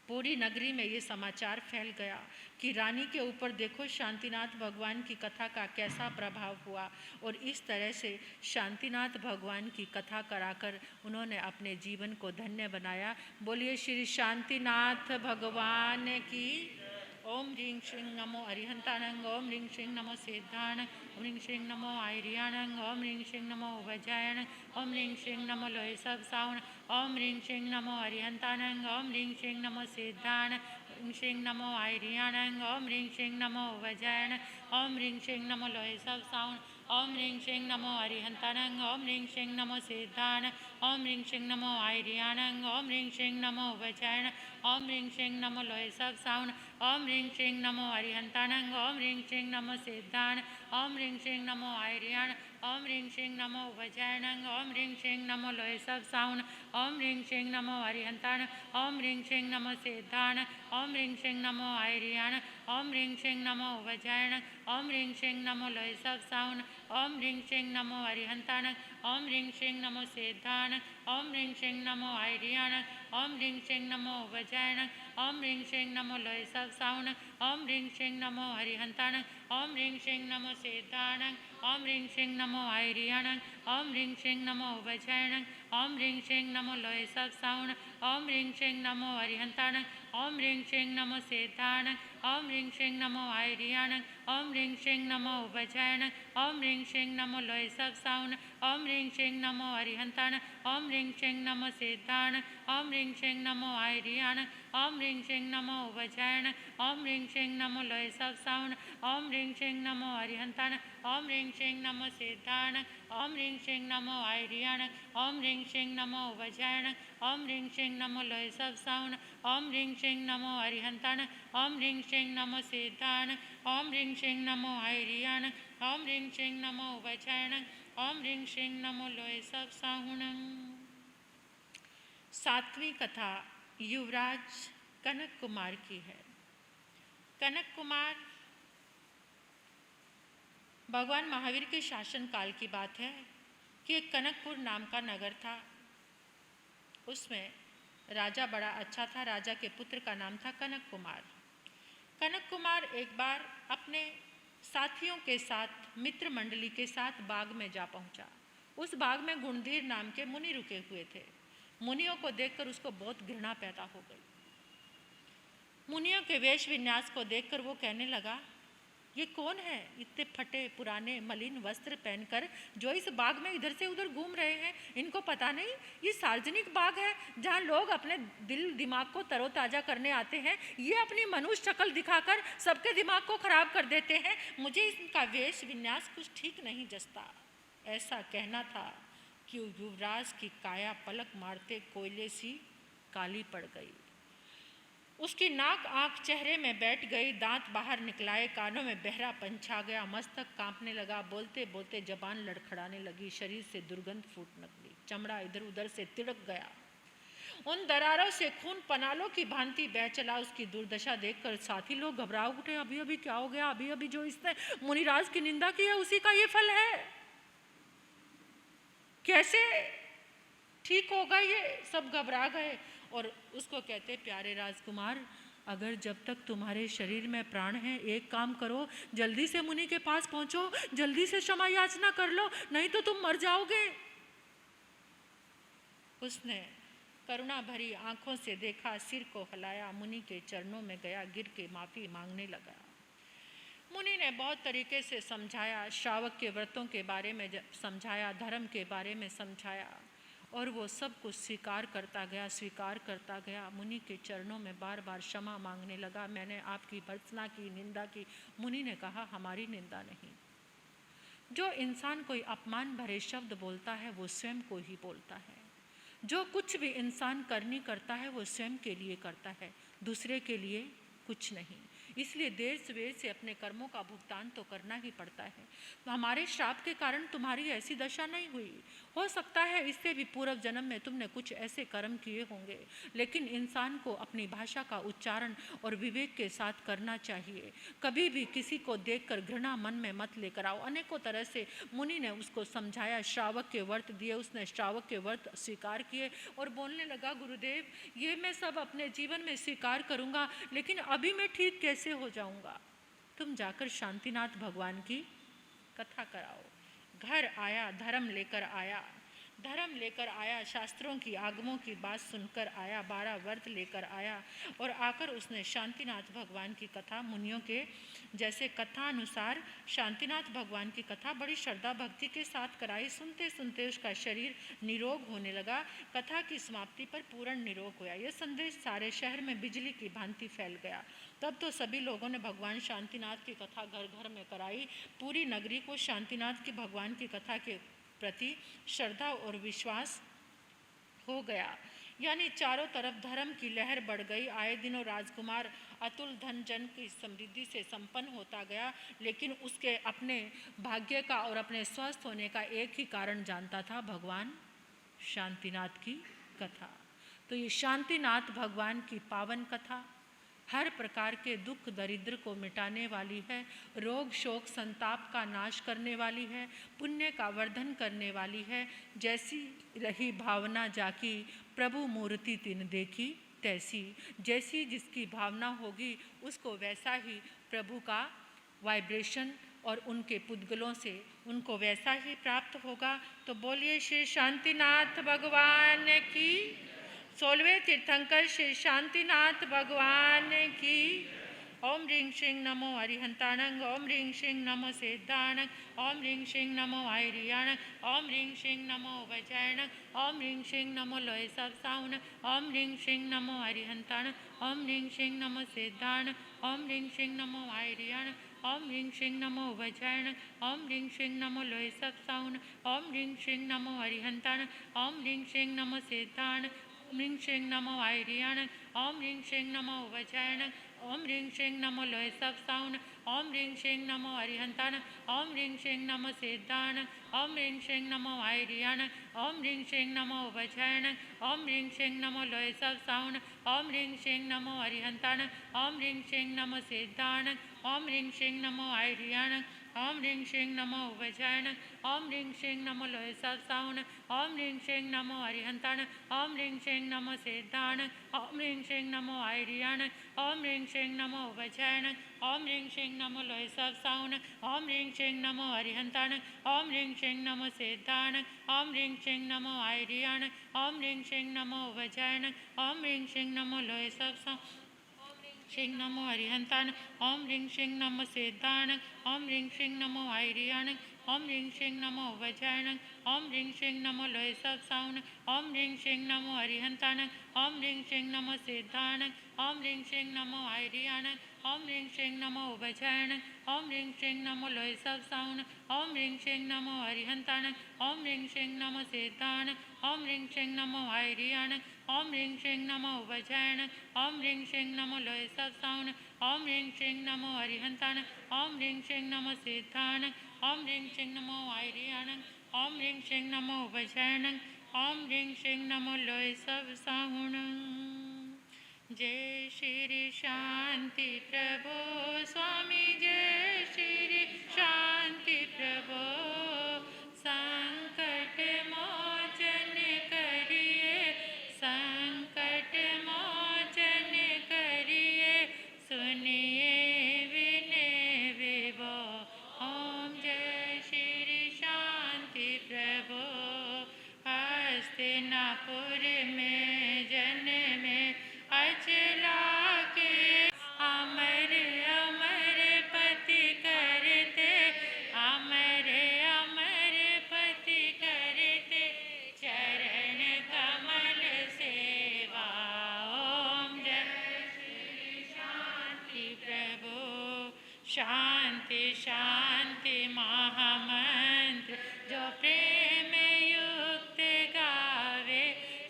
[SPEAKER 1] पूरी नगरी में ये समाचार फैल गया कि रानी के ऊपर देखो शांतिनाथ भगवान की कथा का कैसा प्रभाव हुआ। और इस तरह से शांतिनाथ भगवान की कथा कराकर उन्होंने अपने जीवन को धन्य बनाया। बोलिए श्री शांतिनाथ भगवान की। ओम ह्रीं श्रीं नमो अरिहंतानंग, ओम ह्रीं श्रीं नमो सिद्धानंग, ओम ह्रीं श्रीं नमो आयरियानंग, ओम ह्रीं श्रीं नमो वज्रायणंग, ओम ह्रीं श्रीं नमो लोहे सब सावन, ओम ह्रीं श्रीं नमो अरिहंतानंग, ओम ह्रीं श्रीं नमो सिद्धानंग, ओम श्रीं नमो आयरियानंग, ओम ह्रीं श्रीं नमो वज्रायणंग, ओम ह्रीं श्रीं नमो लोहे सब सावन, ओम ह्रीं श्रीं नमो अरिहंतानंग, ओम ह्रीं श्रीं नमो सिद्धानंग, ओम ह्रीं श्रीं नमो आयरियानंग, ओम ह्रीं श्रीं नमो वज्रायणंग, ओम ह्रीं श्रीं नमो लोहे सब सावन, ओम ह्रीं श्रीं नमो अरिहंतानंग, ओम ह्रीं श्रीं नमो सिद्धानंग, ओम ह्रीं श्रीं नमो आयरियानंग, ओम ह्रीं श्रीं नमो वज्रायणंग, ओम ह्रीं श्रीं नमो लोहे सब सावन, ओम ह्रीं श्रीं नमो अरिहंतानंग, ओम ह्रीं श्रीं नमो सिद्धानंग, ओम ह्रीं श्रीं नमो आयरियानंग, ओम ह्रीं श्रीं नमो वज्रायणंग, ओम ह्रीं श्रीं नमो लोहे सब सावन, ओम ह्रीं श्रीं नमो अरिहंताणं, ओम ह्रीं श्रीं नमो सिद्धाणं, ओम ह्रीं श्रीं नमो आयरियाणं, ओम ह्रीं श्रीं नमो वज्रायणं, ओम ह्रीं श्रीं नमो लोय सब सावणं, ओम ह्रीं श्रीं नमो अरिहंताणं, ओम ह्रीं श्रीं नमो सिद्धाणं, ओम ह्रीं श्रीं नमो आयरियाणं, ओम ह्रीं श्रीं नमो वज्रायणं, ओम ह्रीं श्रीं नमो लोय सब सावणं, ओम ह्रीं श्रीं नमो अरिहंताणं, ओम ह्रीं श्रीं नमो सिद्धाणं, ओम ह्रीं श्रीं नमो आयरियाणं, ओम ह्रीं श्रीं नमो वज्रायणं, ओम ह्रीं श्रीं नमो लोय सब सावणं, ओम ह्रीं श्रीं नमो अरिहंताणं, ओम ह्रीं श्रीं नमो सिद्धाणं, ओम ह्रीं श्रीं नमो आयरियाणं, ओम ह्रीं श्रीं नमो वज्रायणं, ओम ह्रीं श्रीं नमो लोय सब सावणं, ओम ह्रीं श्रीं नमो अरिहंताणं, ओम ह्रीं श्रीं नमो सिद्धाणं, ओम ह्रीं श्रीं नमो आयरियाणं, ओम ह्रीं श्रीं नमो वज्रायणं, ओम ह्रीं श्रीं नमो लोय सब सावणं, ओम ह्रीं श्रीं नमो अरिहंताणं, ओम ह्रीं श्रीं नमो सिद्धाणं, ओम ह्रीं श्रीं नमो आयरियाणं, ओम ह्रीं श्रीं नमो वज्रायणं, ओम ह्रीं श्रीं नमो लोय सब सावणं। सातवीं कथा युवराज कनक कुमार की है। कनक कुमार भगवान महावीर के शासन काल की बात है कि एक कनकपुर नाम का नगर था। उसमें राजा बड़ा अच्छा था। राजा के पुत्र का नाम था कनक कुमार। कनक कुमार एक बार अपने साथियों के साथ, मित्र मंडली के साथ बाग में जा पहुंचा। उस बाग में गुणधीर नाम के मुनि रुके हुए थे। मुनियों को देखकर उसको बहुत घृणा पैदा हो गई। मुनियों के वेश विन्यास को देखकर वो कहने लगा, ये कौन है इतने फटे पुराने मलिन वस्त्र पहनकर जो इस बाग में इधर से उधर घूम रहे हैं? इनको पता नहीं ये सार्वजनिक बाग है जहाँ लोग अपने दिल दिमाग को तरोताज़ा करने आते हैं। ये अपनी मनुष्य शक्ल दिखाकर सबके दिमाग को खराब कर देते हैं। मुझे इनका वेश विन्यास कुछ ठीक नहीं जचता। ऐसा कहना था कि युवराज की काया पलक मारते कोयले सी काली पड़ गई। उसकी नाक आंख चेहरे में बैठ गई, दांत बाहर निकलाए, कानों में बहरापन छा गया, मस्तक कांपने लगा, बोलते बोलते जबान लड़खड़ाने लगी, शरीर से दुर्गंध फूट लगी, चमड़ा इधर उधर से तिड़क गया। उन दरारों से खून पनालों की भांति बह चला। उसकी दुर्दशा देखकर साथी लोग घबरा उठे। अभी अभी क्या हो गया? अभी अभी जो इसने मुनिराज की निंदा की है उसी का ये फल है। कैसे ठीक होगा? ये सब घबरा गए और उसको कहते, प्यारे राजकुमार, अगर जब तक तुम्हारे शरीर में प्राण है, एक काम करो, जल्दी से मुनि के पास पहुंचो, जल्दी से क्षमा याचना कर लो, नहीं तो तुम मर जाओगे। उसने करुणा भरी आंखों से देखा, सिर को हिलाया, मुनि के चरणों में गया, गिर के माफी मांगने लगा। मुनि ने बहुत तरीके से समझाया, श्रावक के व्रतों के बारे में समझाया, धर्म के बारे में समझाया, और वो सब कुछ स्वीकार करता गया। मुनि के चरणों में बार बार क्षमा मांगने लगा। मैंने आपकी भर्त्सना की, निंदा की। मुनि ने कहा, हमारी निंदा नहीं। जो इंसान कोई अपमान भरे शब्द बोलता है वो स्वयं को ही बोलता है। जो कुछ भी इंसान करनी करता है वो स्वयं के लिए करता है, दूसरे के लिए कुछ नहीं। इसलिए देर सवेर से अपने कर्मों का भुगतान तो करना ही पड़ता है। तो हमारे श्राप के कारण तुम्हारी ऐसी दशा नहीं हुई। हो सकता है इससे भी पूर्व जन्म में तुमने कुछ ऐसे कर्म किए होंगे, लेकिन इंसान को अपनी भाषा का उच्चारण और विवेक के साथ करना चाहिए। कभी भी किसी को देखकर घृणा मन में मत लेकर आओ। अनेकों तरह से मुनि ने उसको समझाया, श्रावक के व्रत दिए, उसने श्रावक के व्रत स्वीकार किए और बोलने लगा, गुरुदेव, ये मैं सब अपने जीवन में स्वीकार करूँगा, लेकिन अभी मैं ठीक कैसे हो जाऊंगा? तुम जाकर शांतिनाथ भगवान की कथा कराओ। घर आया, धर्म लेकर आया, शास्त्रों की आगमों की बात सुनकर आया, 12 व्रत लेकर आया और आकर उसने शांतिनाथ भगवान की कथा, मुनियों के जैसे कथा अनुसार शांतिनाथ भगवान की कथा बड़ी श्रद्धा भक्ति के साथ कराई। सुनते सुनते उसका शरीर निरोग होने लगा। कथा की समाप्ति पर पूर्ण निरोग हुआ। यह संदेश सारे शहर में बिजली की भांति फैल गया। तब तो सभी लोगों ने भगवान शांतिनाथ की कथा घर घर में कराई। पूरी नगरी को शांतिनाथ की भगवान की कथा के प्रति श्रद्धा और विश्वास हो गया। यानी चारों तरफ धर्म की लहर बढ़ गई। आए दिनों राजकुमार अतुल धन जन की समृद्धि से संपन्न होता गया, लेकिन उसके अपने भाग्य का और अपने स्वस्थ होने का एक ही कारण जानता था, भगवान शांतिनाथ की कथा। तो ये शांतिनाथ भगवान की पावन कथा हर प्रकार के दुख दरिद्र को मिटाने वाली है, रोग शोक संताप का नाश करने वाली है, पुण्य का वर्धन करने वाली है। जैसी रही भावना जाकी, प्रभु मूर्ति तिन देखी तैसी। जैसी जिसकी भावना होगी उसको वैसा ही प्रभु का वाइब्रेशन और उनके पुद्गलों से उनको वैसा ही प्राप्त होगा। तो बोलिए श्री शांतिनाथ भगवान की। 16वें तीर्थंकर श्री शांतिनाथ भगवान की। ओम ह्रीं श्रीं नमो अरिहंताणं, ओम ह्रीं श्रीं नमो सिद्धाणं, ओम ह्रीं श्रीं नमो आयरियाणं, ओम ह्रीं श्रीं नमो वज्रायणं, ओम ह्रीं श्रीं नमो लोय सब साउन, ओम ह्रीं श्रीं नमो अरिहंताणं, ओम ह्रीं श्रीं नमो सिद्धाणं, ओम ह्रीं श्रीं नमो आयरियाणं, ओम ह्रीं श्रीं नमो वज्रायणं, ओम ह्रीं श्रीं नमो लोय सब साउन, ओम ह्रीं श्रीं नमो अरिहंताणं, ओम ह्रीं श्रीं नमो सिद्धाणं, ओम ह्रीं श्रीं नमो आयरियाणं, ओम ह्रीं श्रीं नमो वज्रायणं, ओम ह्रीं श्रीं नमो लोय सब साउन, ओम ह्रीं श्रीं नमो अरिहंताणं, ओम ह्रीं श्रीं नमो सिद्धाणं, ओम ह्रीं श्रीं नमो आयरियाणं, ओम ह्रीं श्रीं नमो वज्रायणं, ओम ह्रीं श्रीं नमो लोय सब साउन, ओम ह्रीं श्रीं नमो अरिहंताणं, ओम ह्रीं श्रीं नमो सिद्धाणं, ओम ह्रीं श्रीं नमो आयरियाणं, ओम ह्रीं श्रीं नमो वज्रायणं, ओम ह्रीं श्रीं नमो लोय सब साउन, ओम ह्रीं श्रीं नमो अरिहंताणं, ओम ह्रीं श्रीं नमो सिद्धाणं, ओम ह्रीं श्रीं नमो आयरियाणं, ओम ह्रीं श्रीं नमो वज्रायणं, ओम ह्रीं श्रीं नमो लोय सब साउन, ओम ह्रीं श्रीं नमो अरिहंताणं, ओम ह्रीं श्रीं नमो सिद्धाणं, ओम ह्रीं श्रीं नमो आयरियाणं, ओम ह्रीं श्रीं नमो वज्रायणं, ओम ह्रीं श्रीं नमो लोय सब साउन, श्रीं नमो अरिहंताणं, ओम ह्रीं श्रीं नमो सिद्धाणं, ओम ह्रीं श्रीं नमो आयरियाणं, ओम ह्रीं श्रीं नमो वज्रायणं, ओम ह्रीं श्रीं नमो लोय सब साउन, ओम ह्रीं श्रीं नमो अरिहंताणं, ओम ह्रीं श्रीं नमो सिद्धाणं, ओम ह्रीं श्रीं नमो आयरियाणं, ओम ह्रीं श्रीं नमो वज्रायणं, ओम ह्रीं श्रीं नमो लोय सब साउन, ओम ह्रीं श्रीं नमो अरिहंताणं, ओम ह्रीं श्रीं नमो सिद्धाणं, ओम ह्रीं श्रीं नमो आयरियाणं, ओम ह्रीं श्रीं नमो वज्रायणं, ओम ह्रीं श्रीं नमो लोय सब साउन, ओम ह्रीं श्रीं नमो अरिहंताणं, ओम ह्रीं श्रीं नमो सिद्धाणं, ओम ह्रीं श्रीं नमो आयरियाणं, ओम ह्रीं श्रीं नमो वज्रायणं, ओम ह्रीं श्रीं नमो लोय सब साउन। जय श्री शांति प्रभो स्वामी, जय श्री शांति प्रभो। संकट मोचन करिए, संकट मोचन करिए, सुनिए विनय विभो। ओम जय श्री शांति प्रभो। हस्तिनापुर में जन्मे अचला के, अमर अमर पति करते, अमर अमर पति करते, चरण कमल सेवा। ओम जय श्री शांति प्रभु। शांति शांति महामंत्र जो प्रेम युक्त गावे,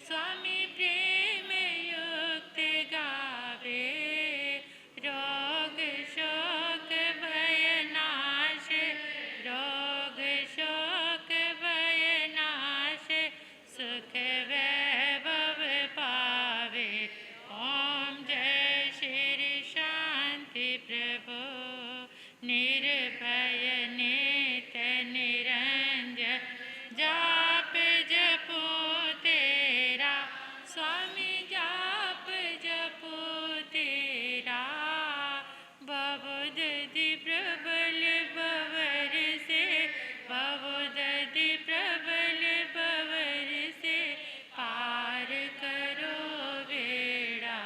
[SPEAKER 1] स्वामी प्रेम युक्त गावे। रोग शोक भय नाश, रोग शोक भय नाश, सुख वैभव पावे। ओम जय श्री शांति प्रभु। निर्भय नित निरंजन जाप जपो तेरा, स्वामी जाप जपो तेरा। बहुदधि प्रबल बवर से, बहुदधि प्रबल बवर से, पार करो बेड़ा।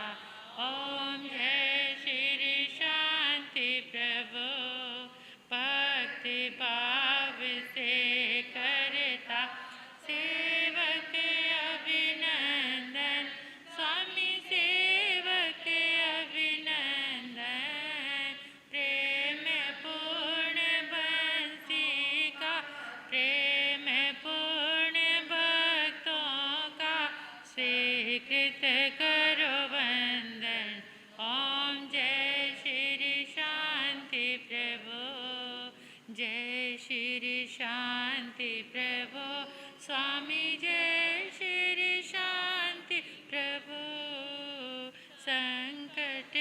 [SPEAKER 1] ओम जय श्री शांति प्रभु। भक्ति भाव से करता सेवक अभिनंदन, स्वामी सेवक अभिनंदन। प्रेम पूर्ण बंसी का, प्रेम पूर्ण भक्तों का, स्वीकृत करो वंदन। ओम जय श्री शांति प्रभु, जय श्री शांति प्रभु। स्वामी जय श्री शांति प्रभु। संकट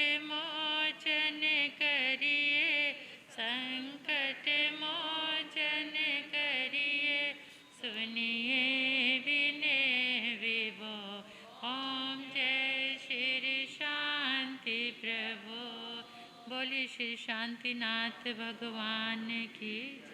[SPEAKER 1] सुनिए विनय विभो। ओम जय श्री शांति प्रभु। बोलिए श्री शांतिनाथ भगवान की